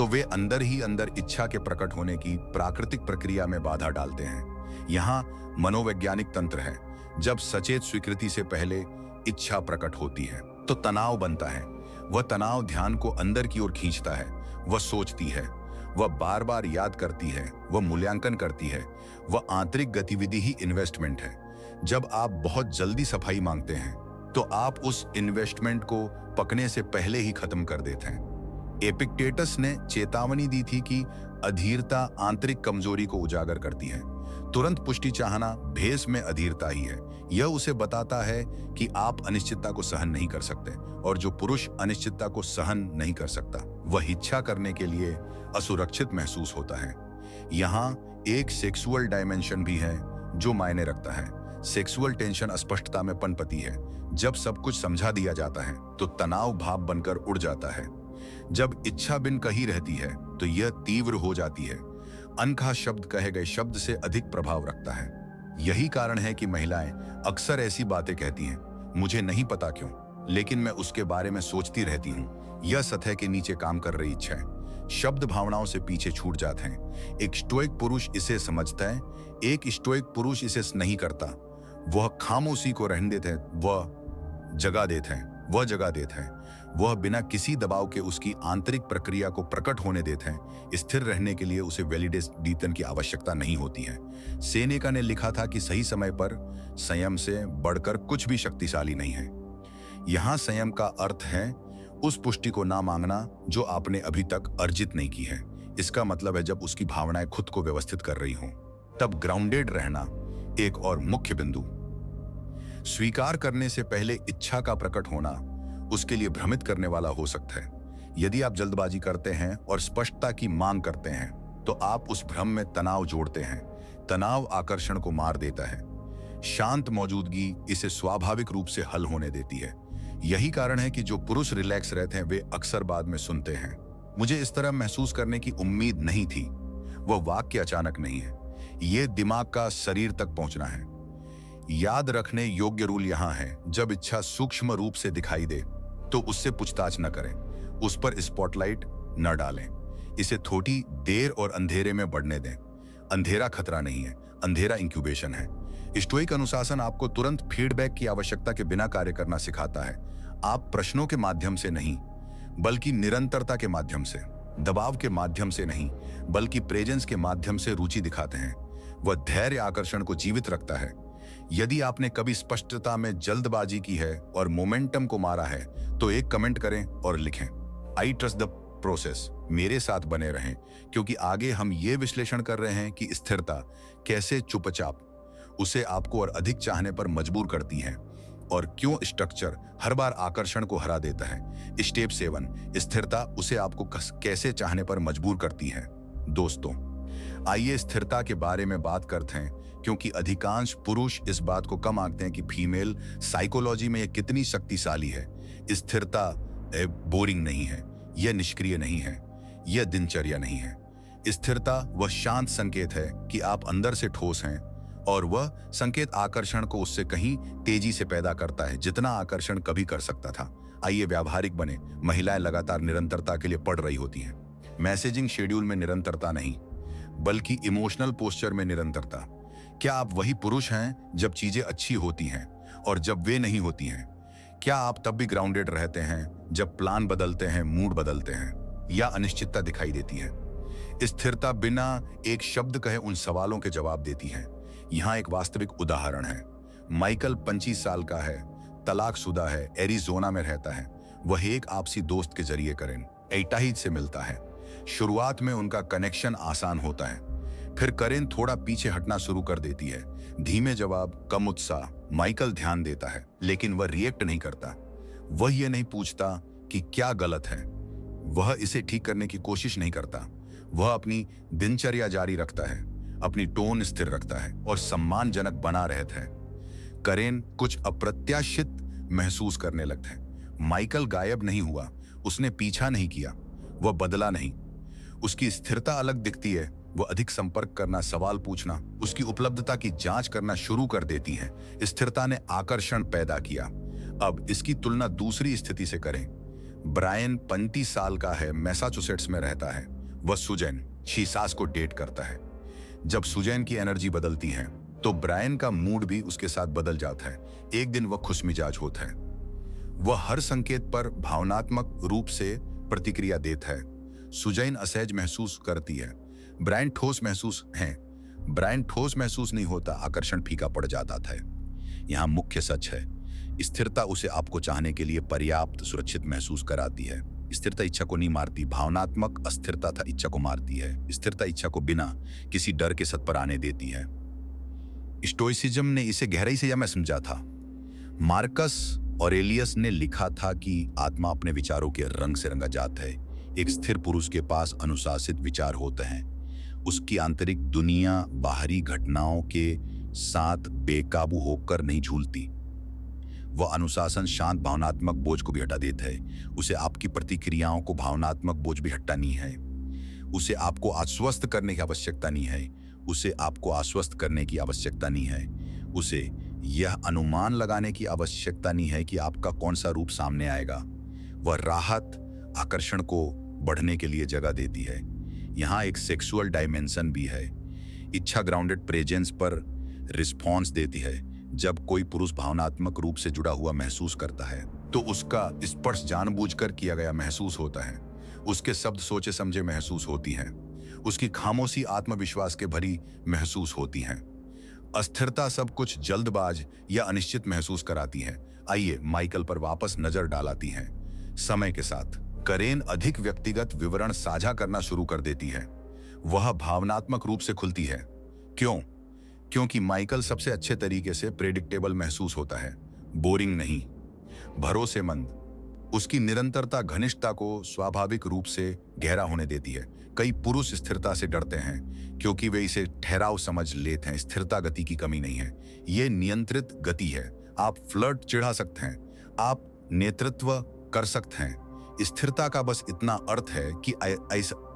वे अंदर ही अंदर इच्छा के प्रकट होने की प्राकृतिक प्रक्रिया में बाधा डालते हैं। यहाँ मनोवैज्ञानिक तंत्र है। जब सचेत स्वीकृति से पहले इच्छा प्रकट होती है तो तनाव बनता है। वह तनाव ध्यान को अंदर की ओर खींचता है। वह सोचती है, वह बार बार याद करती है, वह मूल्यांकन करती है। वह आंतरिक गतिविधि ही इन्वेस्टमेंट है। जब आप बहुत जल्दी सफाई मांगते हैं तो आप उस इन्वेस्टमेंट को पकने से पहले ही खत्म कर देते हैं। एपिक्टेटस ने चेतावनी दी थी कि अधीरता आंतरिक कमजोरी को उजागर करती है। तुरंत पुष्टि चाहना भेष में अधीरता ही है। यह उसे बताता है कि आप अनिश्चितता को सहन नहीं कर सकते, और जो पुरुष अनिश्चितता को सहन नहीं कर सकता वह इच्छा करने के लिए असुरक्षित महसूस होता है। यहाँ एक सेक्सुअल डायमेंशन भी है जो मायने रखता है। सेक्सुअल टेंशन अस्पष्टता में पनपती है। जब सब कुछ समझा दिया जाता है तो तनाव भाव बनकर उड़ जाता है। जब इच्छा बिन कही रहती है तो यह तीव्र हो जाती है। अनकहा शब्द कहे गए शब्द से अधिक प्रभाव रखता है। यही कारण है कि महिलाएं अक्सर ऐसी बातें कहती हैं, मुझे नहीं पता क्यों, लेकिन मैं उसके बारे में सोचती रहती हूँ। यह सतह के नीचे काम कर रही इच्छा है। शब्द भावनाओं से पीछे छूट जाते हैं। एक स्टोइक पुरुष इसे समझता है, एक स्टोइक पुरुष इसे नहीं करता। वह खामोशी को रहने देते हैं, वह जगा देते हैं। वह बिना किसी दबाव के उसकी आंतरिक प्रक्रिया को प्रकट होने देते हैं। स्थिर रहने के लिए उसे वैलिडेशन की आवश्यकता नहीं होती है। सेनेका ने लिखा था कि सही समय पर संयम से बढ़कर कुछ भी शक्तिशाली नहीं है। यहाँ संयम का अर्थ है उस पुष्टि को ना मांगना जो आपने अभी तक अर्जित नहीं की है। इसका मतलब है जब उसकी भावनाएं खुद को व्यवस्थित कर रही हों, तब ग्राउंडेड रहना एक और मुख्य बिंदु। स्वीकार करने से पहले इच्छा का प्रकट होना उसके लिए भ्रमित करने वाला हो सकता है। यदि आप जल्दबाजी करते हैं और स्पष्टता की मांग करते हैं, तो आप उस भ्रम में तनाव जोड़ते हैं। तनाव आकर्षण को मार देता है। शांत मौजूदगी इसे स्वाभाविक रूप से हल होने देती है। यही कारण है कि जो पुरुष रिलैक्स रहते हैं वे अक्सर बाद में सुनते हैं, मुझे इस तरह महसूस करने की उम्मीद नहीं थी। वह वाक्य अचानक नहीं है, यह दिमाग का शरीर तक पहुंचना है। याद रखने योग्य रूल यहां है, जब इच्छा सूक्ष्म रूप से दिखाई दे तो उससे पूछताछ न करें, उस पर स्पॉटलाइट न डालें। इसे थोड़ी देर और अंधेरे में बढ़ने दें। अंधेरा खतरा नहीं है, अंधेरा इंक्यूबेशन है। स्टोइक अनुशासन आपको तुरंत फीडबैक की आवश्यकता के बिना कार्य करना सिखाता है। आप प्रश्नों के माध्यम से नहीं, बल्कि निरंतरता के माध्यम से, दबाव के माध्यम से नहीं, बल्कि प्रेजेंस के माध्यम से रुचि दिखाते हैं। वह धैर्य आकर्षण को जीवित रखता है। यदि आपने कभी स्पष्टता में जल्दबाजी की है और मोमेंटम को मारा है, तो एक कमेंट करें और लिखें, आई ट्रस्ट द प्रोसेस। मेरे साथ बने रहें, क्योंकि आगे हम ये विश्लेषण कर रहे हैं कि स्थिरता कैसे चुपचाप उसे आपको और अधिक चाहने पर मजबूर करती है, और क्यों स्ट्रक्चर हर बार आकर्षण को हरा देता है। स्टेप 7, स्थिरता उसे आपको कैसे चाहने पर मजबूर करती है। दोस्तों, आइए स्थिरता के बारे में बात करते हैं, क्योंकि अधिकांश पुरुष इस बात को कम आंकते हैं कि फीमेल साइकोलॉजी में यह कितनी शक्तिशाली है। स्थिरता बोरिंग नहीं है, यह निष्क्रिय नहीं है, यह दिनचर्या नहीं है। स्थिरता वह शांत संकेत है कि आप अंदर से ठोस हैं, और वह संकेत आकर्षण को उससे कहीं तेजी से पैदा करता है जितना आकर्षण कभी कर सकता था। आइए व्यावहारिक बने। महिलाएं लगातार निरंतरता के लिए पढ़ रही होती हैं। मैसेजिंग शेड्यूल में निरंतरता नहीं, बल्कि इमोशनल पोस्चर में निरंतरता। क्या आप वही पुरुष हैं जब चीजें अच्छी होती हैं और जब वे नहीं होती हैं? क्या आप तब भी ग्राउंडेड रहते हैं जब प्लान बदलते हैं, मूड बदलते हैं, या अनिश्चितता दिखाई देती है? स्थिरता बिना एक शब्द कहे उन सवालों के जवाब देती है। यहाँ एक वास्तविक उदाहरण है। माइकल 25 साल का है, तलाकशुदा है, एरिजोना में रहता है। वह एक आपसी दोस्त के जरिए करेन एटाहीज से मिलता है। शुरुआत में उनका कनेक्शन आसान होता है, फिर करेन थोड़ा पीछे हटना शुरू कर देती है। धीमे जवाब, कम उत्साह। माइकल ध्यान देता है, लेकिन वह रिएक्ट नहीं करता। वह यह नहीं पूछता कि क्या गलत है, वह इसे ठीक करने की कोशिश नहीं करता। वह अपनी दिनचर्या जारी रखता है, अपनी टोन स्थिर रखता है और सम्मानजनक बना रहता है। करेन कुछ अप्रत्याशित महसूस करने लगता है। माइकल गायब नहीं हुआ, उसने पीछा नहीं किया, वह बदला नहीं। उसकी स्थिरता अलग दिखती है। वह अधिक संपर्क करना, सवाल पूछना, उसकी उपलब्धता की जांच करना शुरू कर देती है। स्थिरता ने आकर्षण पैदा किया। अब इसकी तुलना दूसरी स्थिति से करें। ब्रायन 35 साल का है, मैसाचुसेट्स में रहता है। वह सुजैन शीसास को डेट करता है। जब सुजैन की एनर्जी बदलती है, तो ब्रायन का मूड भी उसके साथ बदल जाता है। एक दिन वह खुशमिजाज होता है। वह हर संकेत पर भावनात्मक रूप से प्रतिक्रिया देता है। सुजैन असहज महसूस करती है। ब्रायन ठोस महसूस नहीं होता, आकर्षण फीका पड़ जाता था। यहाँ मुख्य सच है, स्थिरता उसे आपको चाहने के लिए पर्याप्त सुरक्षित महसूस कराती है। स्थिरता इच्छा को नहीं मारती, भावनात्मक अस्थिरता था इच्छा को मारती है। स्थिरता इच्छा को बिना किसी डर के सत पर आने देती है। स्टोइसिज्म ने इसे गहराई से यह समझा था। मार्कस ऑरेलियस ने लिखा था कि आत्मा अपने विचारों के रंग से रंगा जाता है। एक स्थिर पुरुष के पास अनुशासित विचार होते हैं। उसकी आंतरिक दुनिया बाहरी घटनाओं के साथ बेकाबू होकर नहीं झूलती। वह अनुशासन शांत भावनात्मक बोझ को भी हटा देता है। उसे आपकी प्रतिक्रियाओं को भावनात्मक बोझ भी हटता नहीं है। उसे आपको आश्वस्त करने की आवश्यकता नहीं है। उसे आपको आश्वस्त करने की आवश्यकता नहीं है। उसे यह अनुमान लगाने की आवश्यकता नहीं है कि आपका कौन सा रूप सामने आएगा। वह राहत आकर्षण को बढ़ने के लिए जगह देती है। यहाँ एक सेक्सुअल डायमेंशन भी है। इच्छा ग्राउंडेड प्रेजेंस पर रिस्पॉन्स देती है। जब कोई पुरुष भावनात्मक रूप से जुड़ा हुआ महसूस करता है, तो उसका स्पर्श जानबूझकर किया गया महसूस होता है। उसके शब्द सोचे समझे महसूस होती हैं। उसकी खामोशी आत्मविश्वास के भरी महसूस होती हैं। अस्थिरता सब कुछ जल्दबाज या अनिश्चित महसूस कराती है। आइए माइकल पर वापस नजर डालती हैं। समय के साथ करेन अधिक व्यक्तिगत विवरण साझा करना शुरू कर देती है। वह भावनात्मक रूप से खुलती है। क्यों? क्योंकि माइकल सबसे अच्छे तरीके से प्रेडिक्टेबल महसूस होता है, बोरिंग नहीं, भरोसेमंद। उसकी निरंतरता घनिष्ठता को स्वाभाविक रूप से गहरा होने देती है। कई पुरुष स्थिरता से डरते हैं क्योंकि वे इसे ठहराव समझ लेते हैं। स्थिरता गति की कमी नहीं है, ये नियंत्रित गति है। आप फ्लर्ट चिढ़ा सकते हैं, आप नेतृत्व कर सकते हैं। स्थिरता का बस इतना अर्थ है कि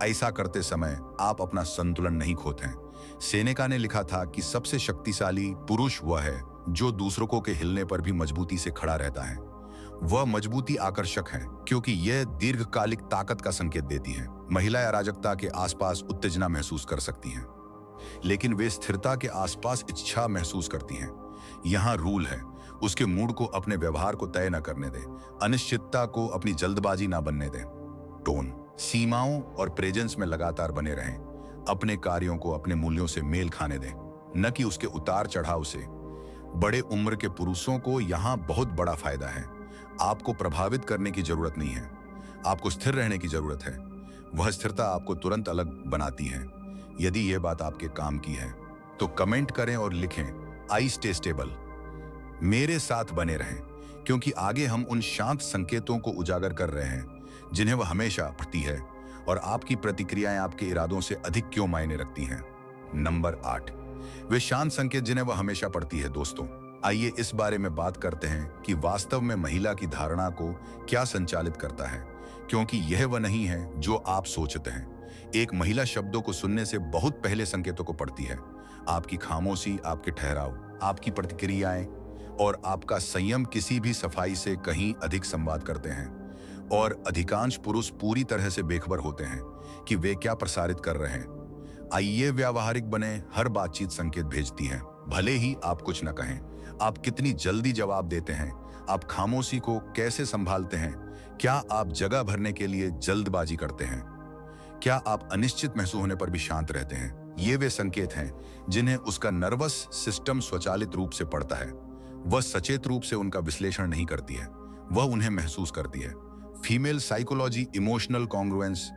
ऐसा करते समय आप अपना संतुलन नहीं खोते हैं। सेनेका ने लिखा था कि सबसे शक्तिशाली पुरुष वह है जो दूसरों के हिलने पर भी मजबूती से खड़ा रहता है। वह मजबूती आकर्षक है क्योंकि यह दीर्घकालिक ताकत का संकेत देती है। महिला अराजकता के आसपास उत्तेजना महसूस कर सकती हैं, लेकिन वे स्थिरता के आसपास इच्छा महसूस करती हैं। यहाँ रूल है, उसके मूड को अपने व्यवहार को तय न करने दें, अनिश्चितता को अपनी जल्दबाजी ना बनने दें। टोन, सीमाओं और प्रेजेंस में लगातार बने रहें। अपने कार्यों को अपने मूल्यों से मेल खाने दें, न कि उसके उतार चढ़ाव से। बड़े उम्र के पुरुषों को यहाँ बहुत बड़ा फायदा है। आपको प्रभावित करने की जरूरत नहीं है, आपको स्थिर रहने की जरूरत है। वह स्थिरता आपको तुरंत अलग बनाती है। यदि यह बात आपके काम की है तो कमेंट करें और लिखें, आई स्टे स्टेबल। मेरे साथ बने रहें, क्योंकि आगे हम उन शांत संकेतों को उजागर कर रहे हैं जिन्हें वह हमेशा पढ़ती है, और आपकी प्रतिक्रियाएं आपके इरादों से अधिक क्यों मायने रखती हैं। नंबर 8, वे शांत संकेत जिन्हें वह हमेशा पढ़ती है। दोस्तों, आइए इस बारे में बात करते हैं कि वास्तव में महिला की धारणा को क्या संचालित करता है, क्योंकि यह वह नहीं है जो आप सोचते हैं। एक महिला शब्दों को सुनने से बहुत पहले संकेतों को पढ़ती है। आपकी खामोशी, आपके ठहराव, आपकी प्रतिक्रियाएं और आपका संयम किसी भी सफाई से कहीं अधिक संवाद करते हैं। और अधिकांश पुरुष पूरी तरह से बेखबर होते हैं कि वे क्या प्रसारित कर रहे हैं। आइए व्यावहारिक बने। हर बातचीत संकेत भेजती है, भले ही आप कुछ न कहें। आप कितनी जल्दी जवाब देते हैं, आप खामोशी को कैसे संभालते हैं, क्या आप जगह भरने के लिए जल्दबाजी करते हैं, क्या आप अनिश्चित महसूस होने पर भी शांत रहते हैं। ये वे संकेत हैं जिन्हें उसका नर्वस सिस्टम स्वचालित रूप से पढ़ता है। वह सचेत रूप से उनका विश्लेषण नहीं करती है, वह उन्हें महसूस करती है। फीमेल साइकोलॉजी इमोशनल कॉन्ग्रुएंस,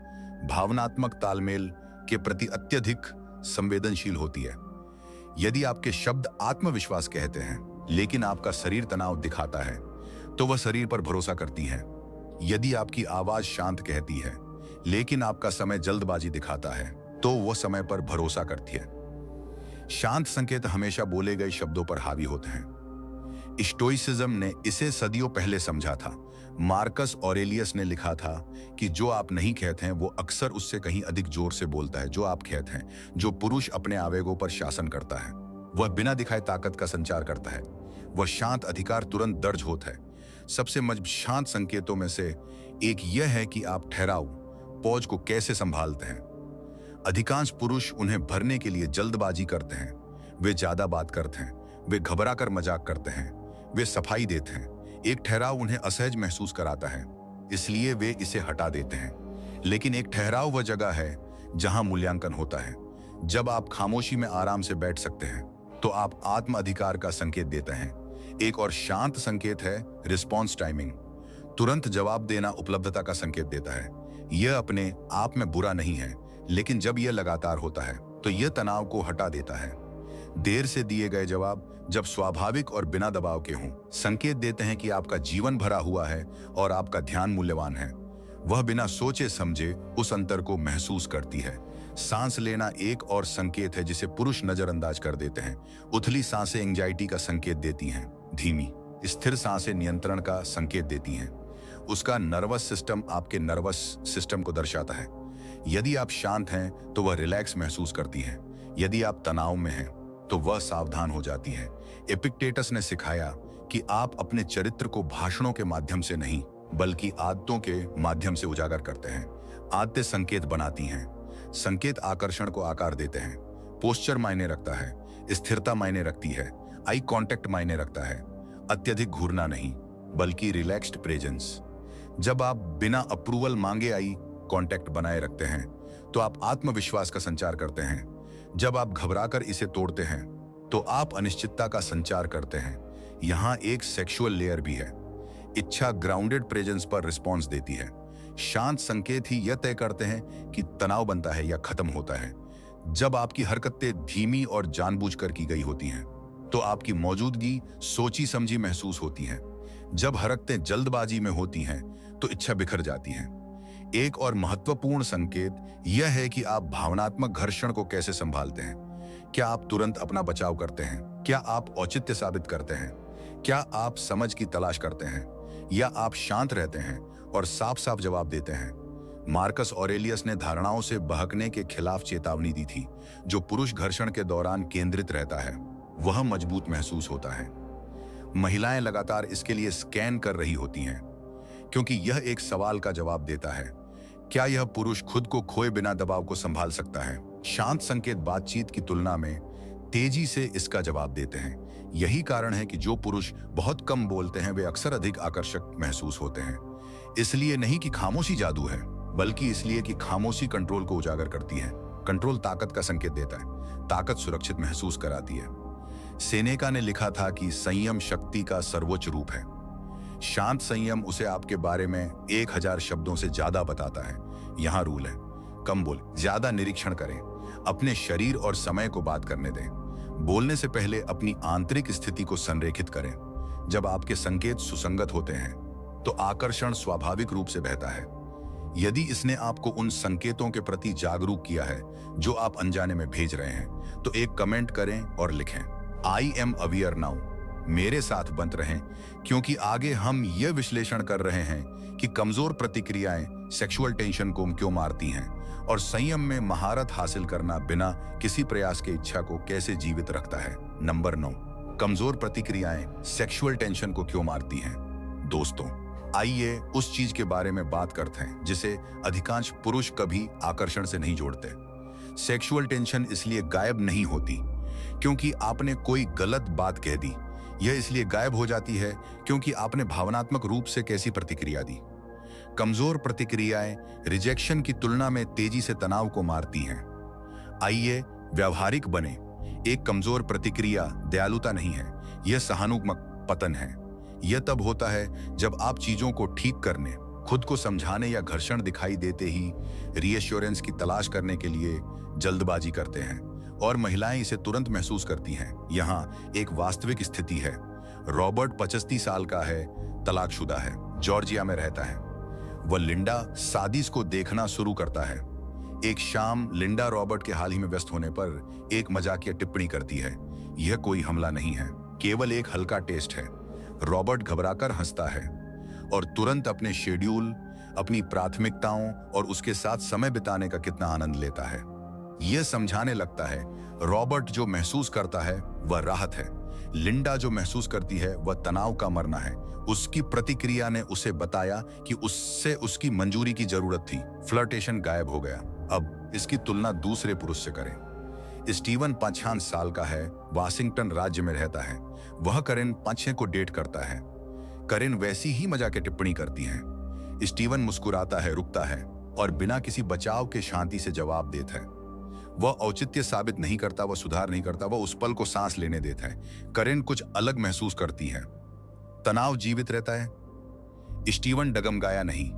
भावनात्मक तालमेल के प्रति अत्यधिक संवेदनशील होती है। यदि आपके शब्द आत्मविश्वास कहते हैं लेकिन आपका शरीर तनाव दिखाता है, तो वह शरीर पर भरोसा करती है। यदि आपकी आवाज शांत कहती है लेकिन आपका समय जल्दबाजी दिखाता है, तो वह समय पर भरोसा करती है। शांत संकेत हमेशा बोले गए शब्दों पर हावी होते हैं। स्टोइसिज्म ने इसे सदियों पहले समझा था। मार्कस ऑरेलियस ने लिखा था कि जो आप नहीं कहते हैं वो अक्सर उससे कहीं अधिक जोर से बोलता है जो आप कहते हैं। जो पुरुष अपने आवेगों पर शासन करता है वह बिना दिखाए ताकत का संचार करता है। वह शांत अधिकार तुरंत दर्ज होता है। सबसे शांत संकेतों में से एक यह है कि आप ठहराव, पॉज को कैसे संभालते हैं। अधिकांश पुरुष उन्हें भरने के लिए जल्दबाजी करते हैं। वे ज्यादा बात करते हैं, वे घबरा कर मजाक करते हैं, वे सफाई देते हैं। एक ठहराव उन्हें असहज महसूस कराता है, इसलिए वे इसे हटा देते हैं। लेकिन एक ठहराव वह जगह है जहां मूल्यांकन होता है। जब आप खामोशी में आराम से बैठ सकते हैं तो आप आत्म अधिकार का संकेत देते हैं। एक और शांत संकेत है रिस्पॉन्स टाइमिंग। तुरंत जवाब देना उपलब्धता का संकेत देता है। यह अपने आप में बुरा नहीं है, लेकिन जब यह लगातार होता है तो यह तनाव को हटा देता है। देर से दिए गए जवाब, जब स्वाभाविक और बिना दबाव के हों, संकेत देते हैं कि आपका जीवन भरा हुआ है और आपका ध्यान मूल्यवान है। वह बिना सोचे समझे उस अंतर को महसूस करती है। सांस लेना एक और संकेत है जिसे पुरुष नजरअंदाज कर देते हैं। उथली सांसें एंजाइटी का संकेत देती हैं। धीमी, स्थिर सांसें नियंत्रण का संकेत देती हैं। उसका नर्वस सिस्टम आपके नर्वस सिस्टम को दर्शाता है। यदि आप शांत हैं तो वह रिलैक्स महसूस करती है। यदि आप तनाव में हैं तो वह सावधान हो जाती है। एपिक्टेटस ने सिखाया कि आप अपने चरित्र को भाषणों के माध्यम से नहीं बल्कि आदतों के माध्यम से उजागर करते हैं। आदतें संकेत बनाती हैं। संकेत आकर्षण को आकार देते हैं। पोस्चर मायने रखता है, स्थिरता मायने रखती है, आई कांटेक्ट मायने रखता है। अत्यधिक घूरना नहीं बल्कि रिलैक्स्ड प्रेजेंस। जब आप बिना अप्रूवल मांगे आई कांटेक्ट बनाए रखते हैं तो आप आत्मविश्वास का संचार करते हैं। जब आप घबराकर इसे तोड़ते हैं तो आप अनिश्चितता का संचार करते हैं। यहाँ एक सेक्सुअल लेयर भी है। इच्छा ग्राउंडेड प्रेजेंस पर रिस्पॉन्स देती है। शांत संकेत ही यह तय करते हैं कि तनाव बनता है या खत्म होता है। जब आपकी हरकतें धीमी और जानबूझकर की गई होती हैं, तो आपकी मौजूदगी सोची समझी महसूस होती है। जब हरकतें जल्दबाजी में होती हैं, तो इच्छा बिखर जाती है। एक और महत्वपूर्ण संकेत यह है कि आप भावनात्मक घर्षण को कैसे संभालते हैं। क्या आप तुरंत अपना बचाव करते हैं? क्या आप औचित्य साबित करते हैं? क्या आप समझ की तलाश करते हैं? या आप शांत रहते हैं और साफ साफ जवाब देते हैं? मार्कस ऑरेलियस ने धारणाओं से बहकने के खिलाफ चेतावनी दी थी। जो पुरुष घर्षण के दौरान केंद्रित रहता है, वह मजबूत महसूस होता है। महिलाएं लगातार इसके लिए स्कैन कर रही होती हैं, क्योंकि यह एक सवाल का जवाब देता है, क्या यह पुरुष खुद को खोए बिना दबाव को संभाल सकता है? शांत संकेत बातचीत की तुलना में तेजी से इसका जवाब देते हैं। यही कारण है कि जो पुरुष बहुत कम बोलते हैं, वे अक्सर अधिक आकर्षक महसूस होते हैं। इसलिए नहीं कि खामोशी जादू है, बल्कि इसलिए कि खामोशी कंट्रोल को उजागर करती है। कंट्रोल ताकत का संकेत देता है, ताकत सुरक्षित महसूस कराती है। सेनेका ने लिखा था कि संयम शक्ति का सर्वोच्च रूप है। शांत संयम उसे आपके बारे में 1000 शब्दों से ज्यादा बताता है। यहाँ रूल है, कम बोल, ज्यादा निरीक्षण करें, अपने शरीर और समय को बात करने दें, बोलने से पहले अपनी आंतरिक स्थिति को संरेखित करें। जब आपके संकेत सुसंगत होते हैं, तो आकर्षण स्वाभाविक रूप से बहता है। यदि इसने आपको उन संकेतों के प्रति जागरूक किया है जो आप अनजाने में भेज रहे हैं, तो एक कमेंट करें और लिखें, आई एम अवेयर नाउ। मेरे साथ बंद रहें, क्योंकि आगे हम यह विश्लेषण कर रहे हैं कि कमजोर प्रतिक्रियाएं सेक्सुअल टेंशन को क्यों मारती हैं और संयम में महारत हासिल करना बिना किसी प्रयास के इच्छा को कैसे जीवित रखता है। नंबर 9, कमजोर प्रतिक्रियाएं सेक्सुअल टेंशन को क्यों मारती हैं। दोस्तों, आइए उस चीज के बारे में बात करते हैं जिसे अधिकांश पुरुष कभी आकर्षण से नहीं जोड़ते। सेक्सुअल टेंशन इसलिए गायब नहीं होती क्योंकि आपने कोई गलत बात कह दी। यह इसलिए गायब हो जाती है क्योंकि आपने भावनात्मक रूप से कैसी प्रतिक्रिया दी। कमजोर प्रतिक्रियाएं रिजेक्शन की तुलना में तेजी से तनाव को मारती हैं। आइए व्यावहारिक बने। एक कमजोर प्रतिक्रिया दयालुता नहीं है, यह सहानुभूति पतन है। यह तब होता है जब आप चीजों को ठीक करने, खुद को समझाने या घर्षण दिखाई देते ही रीएश्योरेंस की तलाश करने के लिए जल्दबाजी करते हैं, और महिलाएं इसे तुरंत महसूस करती हैं। यहाँ एक वास्तविक स्थिति है। रॉबर्ट 35 साल का है, तलाकशुदा है, जॉर्जिया में रहता है। वह लिंडा सादिस को देखना शुरू करता है। एक शाम लिंडा रॉबर्ट के हाल ही में व्यस्त होने पर एक मजाकिया टिप्पणी करती है, यह कोई हमला नहीं है, केवल एक हल्का टेस्ट है। रॉबर्ट घबराकर हंसता है और तुरंत अपने शेड्यूल, अपनी प्राथमिकताओं और उसके साथ समय बिताने का कितना आनंद लेता है। यह समझाने लगता है, रॉबर्ट जो महसूस करता है वह राहत है, लिंडा जो महसूस करती है वह तनाव का मरना है। उसकी प्रतिक्रिया ने उसे बताया कि उससे उसकी मंजूरी की जरूरत थी। फ्लर्टेशन गायब हो गया। अब इसकी तुलना दूसरे पुरुष से करें। स्टीवन 55 साल का है, वाशिंगटन राज्य में रहता है। वह करेन पांचे को डेट करता है। करेन वैसी ही मजाक टिप्पणी करती है। स्टीवन मुस्कुराता है, रुकता है और बिना किसी बचाव के शांति से जवाब देता है। वह औचित्य साबित नहीं करता, वह सुधार नहीं करता, वह उस पल को सांस लेने देता है। करेन कुछ अलग महसूस करती है। तनाव जीवित रहता है। स्टीवन डगमगाया नहीं,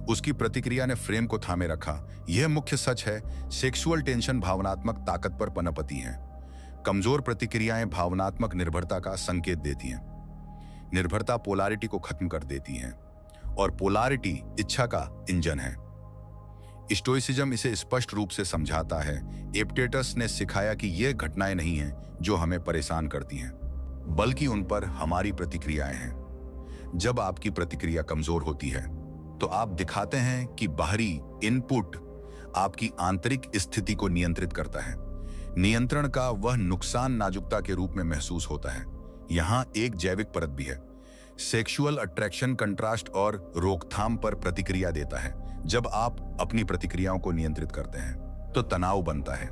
उसकी प्रतिक्रिया ने फ्रेम को थामे रखा। यह मुख्य सच है, सेक्सुअल टेंशन भावनात्मक ताकत पर पनपती है। कमजोर प्रतिक्रियाएं भावनात्मक निर्भरता का संकेत देती हैं। निर्भरता पोलारिटी को खत्म कर देती है और पोलारिटी इच्छा का इंजन है। स्टोइसिज्म इसे स्पष्ट रूप से समझाता है। एपिक्टेटस ने सिखाया कि यह घटनाएं नहीं हैं जो हमें परेशान करती हैं, बल्कि उन पर हमारी प्रतिक्रियाएं हैं। जब आपकी प्रतिक्रिया कमजोर होती है, तो आप दिखाते हैं कि बाहरी इनपुट आपकी आंतरिक स्थिति को नियंत्रित करता है। नियंत्रण का वह नुकसान नाजुकता के रूप में महसूस होता है। यहाँ एक जैविक परत भी है। सेक्सुअल अट्रैक्शन कंट्रास्ट और रोकथाम पर प्रतिक्रिया देता है। जब आप अपनी प्रतिक्रियाओं को नियंत्रित करते हैं, तो तनाव बनता है।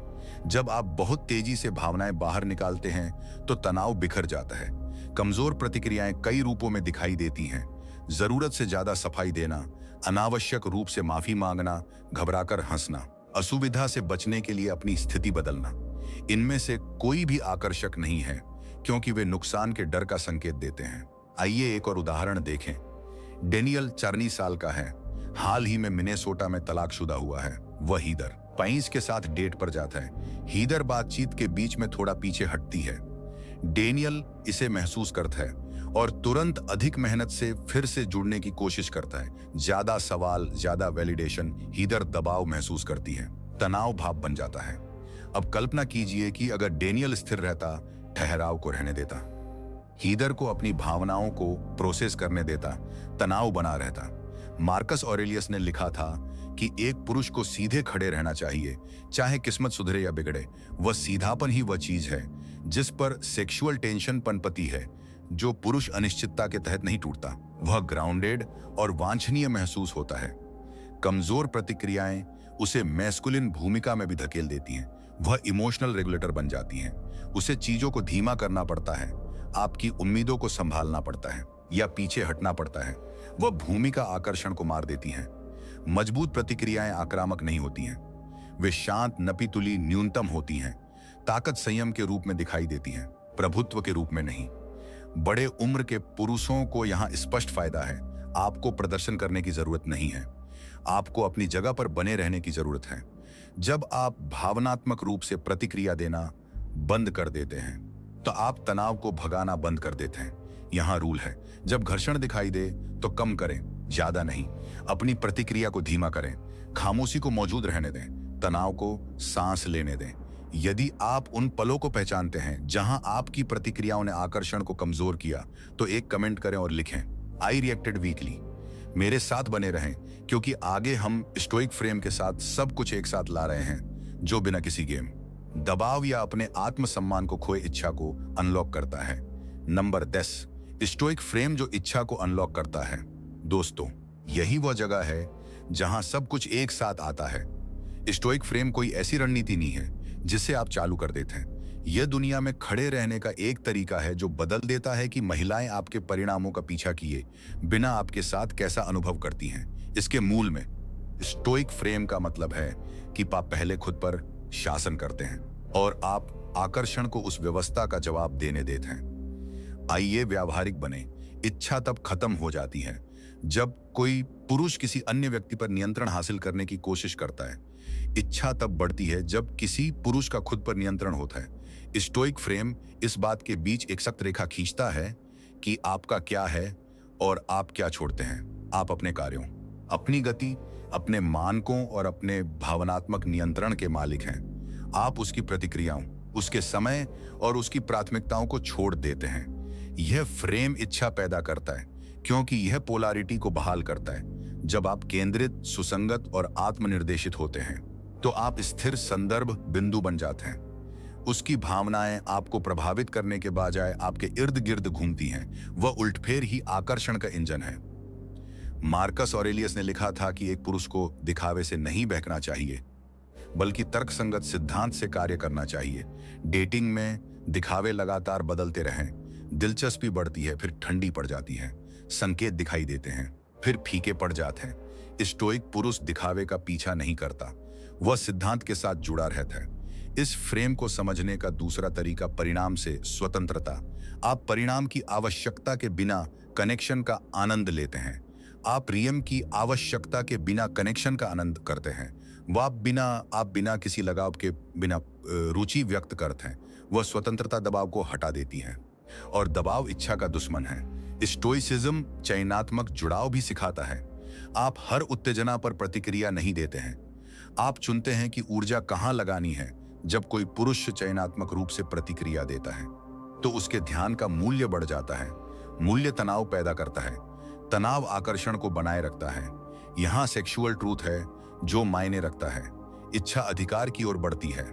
जब आप बहुत तेजी से भावनाएं बाहर निकालते हैं, तो तनाव बिखर जाता है। कमजोर प्रतिक्रियाएं कई रूपों में दिखाई देती हैं। जरूरत से ज्यादा सफाई देना, अनावश्यक रूप से माफी मांगना, घबराकर हंसना, असुविधा से बचने के लिए अपनी स्थिति बदलना। इनमें से कोई भी आकर्षक नहीं है, क्योंकि वे नुकसान के डर का संकेत देते हैं। आइए एक और उदाहरण देखें। डेनियल 40 साल का है, हाल ही में मिनेसोटा में तलाकशुदा हुआ है। वह हीदर पैंस के साथ डेट पर जाता है। हीदर बातचीत के बीच में थोड़ा पीछे हटती है। डेनियल इसे महसूस करता है और तुरंत अधिक मेहनत से फिर से जुड़ने की कोशिश करता है। ज्यादा सवाल, ज्यादा वैलिडेशन। हीदर दबाव महसूस करती है, तनाव भाव बन जाता है। अब कल्पना कीजिए कि अगर डेनियल स्थिर रहता, ठहराव को रहने देता, हीदर को अपनी भावनाओं को प्रोसेस करने देता, तनाव बना रहता। मार्कस ऑरेलियस ने लिखा था कि एक पुरुष को सीधे खड़े रहना चाहिए, चाहे किस्मत सुधरे या बिगड़े। वह सीधापन ही वह चीज है जिस पर सेक्सुअल टेंशन पनपती है, जो पुरुष अनिश्चितता के तहत नहीं टूटता। वह ग्राउंडेड और वांछनीय महसूस होता है। कमजोर प्रतिक्रियाएं उसे मैस्कुलिन भूमिका में भी धकेल देती हैं। वह इमोशनल रेगुलेटर बन जाती हैं। उसे चीजों को धीमा करना पड़ता है, आपकी उम्मीदों को संभालना पड़ता है या पीछे हटना पड़ता है। वह भूमिका आकर्षण को मार देती हैं। मजबूत प्रतिक्रियाएं आक्रामक नहीं होती हैं, वे शांत, नपीतुली, न्यूनतम होती हैं। ताकत संयम के रूप में दिखाई देती है, प्रभुत्व के रूप में नहीं। बड़े उम्र के पुरुषों को यहां स्पष्ट फायदा है। आपको प्रदर्शन करने की जरूरत नहीं है, आपको अपनी जगह पर बने रहने की जरूरत है। जब आप भावनात्मक रूप से प्रतिक्रिया देना बंद कर देते हैं तो आप तनाव को भगाना बंद कर देते हैं। यहां रूल है, जब घर्षण दिखाई दे तो कम करें, ज्यादा नहीं। अपनी प्रतिक्रिया को धीमा करें, खामोशी को मौजूद रहने दें, तनाव को सांस लेने दें। यदि आप उन पलों को पहचानते हैं जहां आपकी प्रतिक्रियाओं ने आकर्षण को कमजोर किया, तो एक कमेंट करें और लिखें, आई रिएक्टेड वीकली। मेरे साथ बने रहें, क्योंकि आगे हम स्टोइक फ्रेम के साथ सब कुछ एक साथ ला रहे हैं, जो बिना किसी गेम, दबाव या अपने आत्मसम्मान को खोए इच्छा को अनलॉक करता है। नंबर 10, स्टोइक फ्रेम जो इच्छा को अनलॉक करता है। दोस्तों, यही वह जगह है जहां सब कुछ एक साथ आता है। स्टोइक फ्रेम कोई ऐसी रणनीति नहीं है जिसे आप चालू कर देते हैं। यह दुनिया में खड़े रहने का एक तरीका है जो बदल देता है कि महिलाएं आपके परिणामों का पीछा किए बिना आपके साथ कैसा अनुभव करती हैं। इसके मूल में स्टोइक फ्रेम का मतलब है कि आप पहले खुद पर शासन करते हैं और आप आकर्षण को उस व्यवस्था का जवाब देने देते हैं। आइए व्यावहारिक बने। इच्छा तब खत्म हो जाती है जब कोई पुरुष किसी अन्य व्यक्ति पर नियंत्रण हासिल करने की कोशिश करता है। इच्छा तब बढ़ती है जब किसी पुरुष का खुद पर नियंत्रण होता है। स्टोइक फ्रेम इस बात के बीच एक सख्त रेखा खींचता है कि आपका क्या है और आप क्या छोड़ते हैं। आप अपने कार्यों, अपनी गति, अपने मानकों और अपने भावनात्मक नियंत्रण के मालिक हैं। आप उसकी प्रतिक्रियाओं, उसके समय और उसकी प्राथमिकताओं को छोड़ देते हैं। यह फ्रेम इच्छा पैदा करता है क्योंकि यह पोलैरिटी को बहाल करता है। जब आप केंद्रित, सुसंगत और आत्मनिर्देशित होते हैं तो आप स्थिर संदर्भ बिंदु बन जाते हैं। उसकी भावनाएं आपको प्रभावित करने के बजाय आपके इर्द गिर्द घूमती हैं। वह उल्टफेर ही आकर्षण का इंजन है। मार्कस ऑरेलियस ने लिखा था कि एक पुरुष को दिखावे से नहीं बहकना चाहिए, बल्कि तर्कसंगत सिद्धांत से कार्य करना चाहिए। डेटिंग में दिखावे लगातार बदलते रहें। दिलचस्पी बढ़ती है, फिर ठंडी पड़ जाती है। संकेत दिखाई देते हैं, फिर फीके पड़ जाते हैं। स्टोइक पुरुष दिखावे का पीछा नहीं करता, वह सिद्धांत के साथ जुड़ा रहता है। इस फ्रेम को समझने का दूसरा तरीका परिणाम से स्वतंत्रता। आप परिणाम की आवश्यकता के बिना कनेक्शन का आनंद लेते हैं। आप रियम की आवश्यकता के बिना कनेक्शन का आनंद करते हैं। आप बिना किसी लगाव के बिना रुचि व्यक्त करते हैं। वह स्वतंत्रता दबाव को हटा देती है और दबाव इच्छा का दुश्मन है। स्टोइसिज्म चयनात्मक जुड़ाव भी सिखाता है। आप हर उत्तेजना पर प्रतिक्रिया नहीं देते हैं। आप चुनते हैं कि ऊर्जा कहां लगानी है। जब कोई पुरुष चयनात्मक रूप से प्रतिक्रिया देता है तो उसके ध्यान का मूल्य बढ़ जाता है। मूल्य तनाव पैदा करता है, तनाव आकर्षण को बनाए रखता है। यहां सेक्सुअल ट्रूथ है जो मायने रखता है। इच्छा अधिकार की ओर बढ़ती है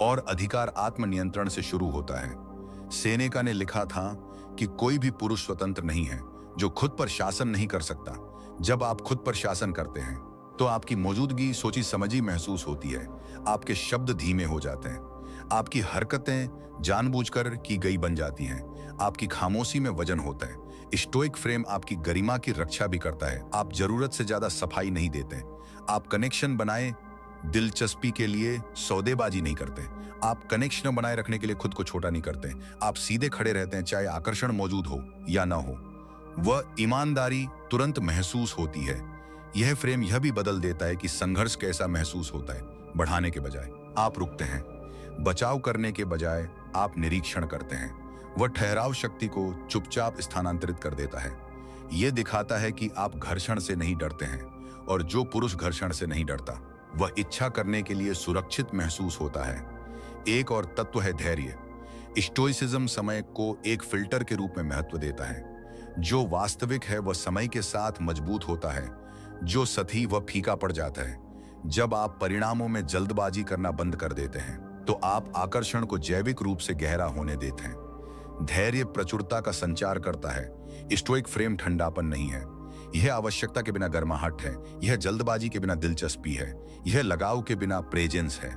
और अधिकार आत्मनियंत्रण से शुरू होता है। सेनेका ने लिखा था कि कोई भी पुरुष स्वतंत्र नहीं है जो खुद पर शासन नहीं कर सकता। जब आप खुद पर शासन करते हैं तो आपकी मौजूदगी सोची समझी महसूस होती है। आपके शब्द धीमे हो जाते हैं, आपकी हरकतें जानबूझकर की गई बन जाती हैं, आपकी खामोशी में वजन होता है। स्टोइक फ्रेम आपकी गरिमा की रक्षा भी करता है। आप जरूरत से ज्यादा सफाई नहीं देते। आप कनेक्शन बनाए दिलचस्पी के लिए सौदेबाजी नहीं करते। आप कनेक्शन बनाए रखने के लिए खुद को छोटा नहीं करते। आप सीधे खड़े रहते हैं, चाहे आकर्षण मौजूद हो या ना हो। वह ईमानदारी तुरंत महसूस होती है। यह फ्रेम यह भी बदल देता है कि संघर्ष कैसा महसूस होता है। बढ़ाने के बजाय आप रुकते हैं, बचाव करने के बजाय आप निरीक्षण करते हैं। वह ठहराव शक्ति को चुपचाप स्थानांतरित कर देता है। यह दिखाता है कि आप घर्षण से नहीं डरते हैं, और जो पुरुष घर्षण से नहीं डरता वह इच्छा करने के लिए सुरक्षित महसूस होता है। एक और तत्व है धैर्य। स्टोइसिज्म समय को एक फिल्टर के रूप में महत्व देता है। जो वास्तविक है वह समय के साथ मजबूत होता है, जो सतही वह फीका पड़ जाता है। जब आप परिणामों में जल्दबाजी करना बंद कर देते हैं तो आप आकर्षण को जैविक रूप से गहरा होने देते हैं। धैर्य प्रचुरता का संचार करता है। स्टोइक फ्रेम ठंडापन नहीं है, यह आवश्यकता के बिना गर्माहट है। यह जल्दबाजी के बिना दिलचस्पी है। यह लगाव के बिना प्रेजेंस है।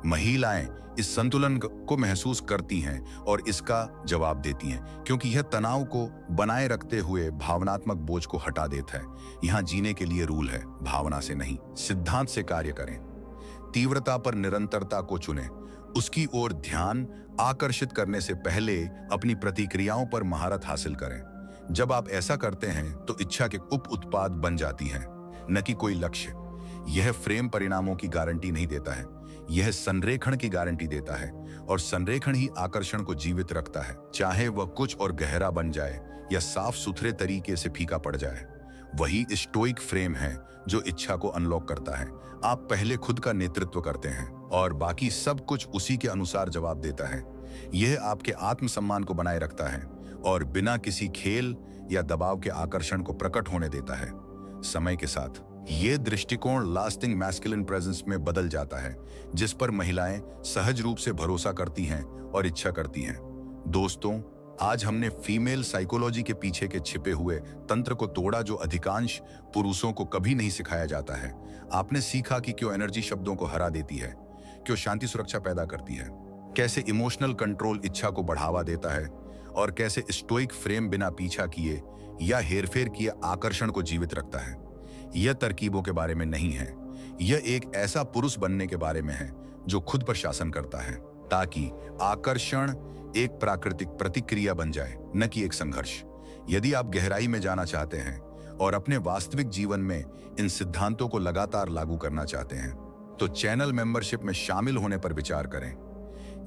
महिलाएं इस संतुलन को महसूस करती हैं और इसका जवाब देती हैं, क्योंकि यह तनाव को बनाए रखते हुए भावनात्मक बोझ को हटा देता है। यहाँ जीने के लिए रूल है, भावना से नहीं, सिद्धांत से कार्य करें। तीव्रता पर निरंतरता को चुनें। उसकी ओर ध्यान आकर्षित करने से पहले अपनी प्रतिक्रियाओं पर महारत हासिल करें। जब आप ऐसा करते हैं तो इच्छा के उप उत्पाद बन जाती हैं, न कि कोई लक्ष्य। यह फ्रेम परिणामों की गारंटी नहीं देता है, यह संरेखण की गारंटी देता है, और संरेखण ही आकर्षण को जीवित रखता है, चाहे वह कुछ और गहरा बन जाए या साफ सुथरे तरीके से फीका पड़ जाए। वही स्टोइक फ्रेम है जो इच्छा को अनलॉक करता है। आप पहले खुद का नेतृत्व करते हैं और बाकी सब कुछ उसी के अनुसार जवाब देता है। यह आपके आत्मसम्मान को बनाए रखता है और बिना किसी खेल या दबाव के आकर्षण को प्रकट होने देता है। समय के साथ यह दृष्टिकोण लास्टिंग मैस्कुलिन प्रेजेंस में बदल जाता है, जिस पर महिलाएं सहज रूप से भरोसा करती हैं और इच्छा करती हैं। दोस्तों, आज हमने फीमेल साइकोलॉजी के पीछे के छिपे हुए तंत्र को तोड़ा, जो अधिकांश पुरुषों को कभी नहीं सिखाया जाता है। आपने सीखा कि क्यों एनर्जी शब्दों को हरा देती है, क्यों शांति सुरक्षा पैदा करती है, कैसे इमोशनल कंट्रोल इच्छा को बढ़ावा देता है, और कैसे स्टोइक फ्रेम बिना पीछा किए या हेरफेर किए आकर्षण को जीवित रखता है। यह तरकीबों के बारे में नहीं है, यह एक ऐसा पुरुष बनने के बारे में है जो खुद पर शासन करता है, ताकि आकर्षण एक प्राकृतिक प्रतिक्रिया बन जाए, न कि एक संघर्ष। यदि आप गहराई में जाना चाहते हैं और अपने वास्तविक जीवन में इन सिद्धांतों को लगातार लागू करना चाहते हैं, तो चैनल मेंबरशिप में शामिल होने पर विचार करें।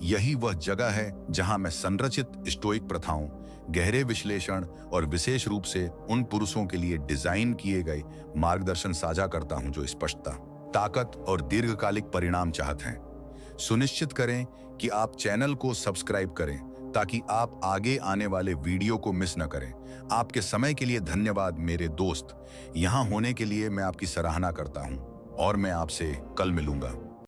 यही वह जगह है जहां मैं संरचित स्टोइक प्रथाओं, गहरे विश्लेषण और विशेष रूप से उन पुरुषों के लिए डिजाइन किए गए मार्गदर्शन साझा करता हूं जो स्पष्टता, ताकत और दीर्घकालिक परिणाम चाहते हैं। सुनिश्चित करें कि आप चैनल को सब्सक्राइब करें ताकि आप आगे आने वाले वीडियो को मिस न करें। आपके समय के लिए धन्यवाद मेरे दोस्त। यहां होने के लिए मैं आपकी सराहना करता हूं और मैं आपसे कल मिलूंगा।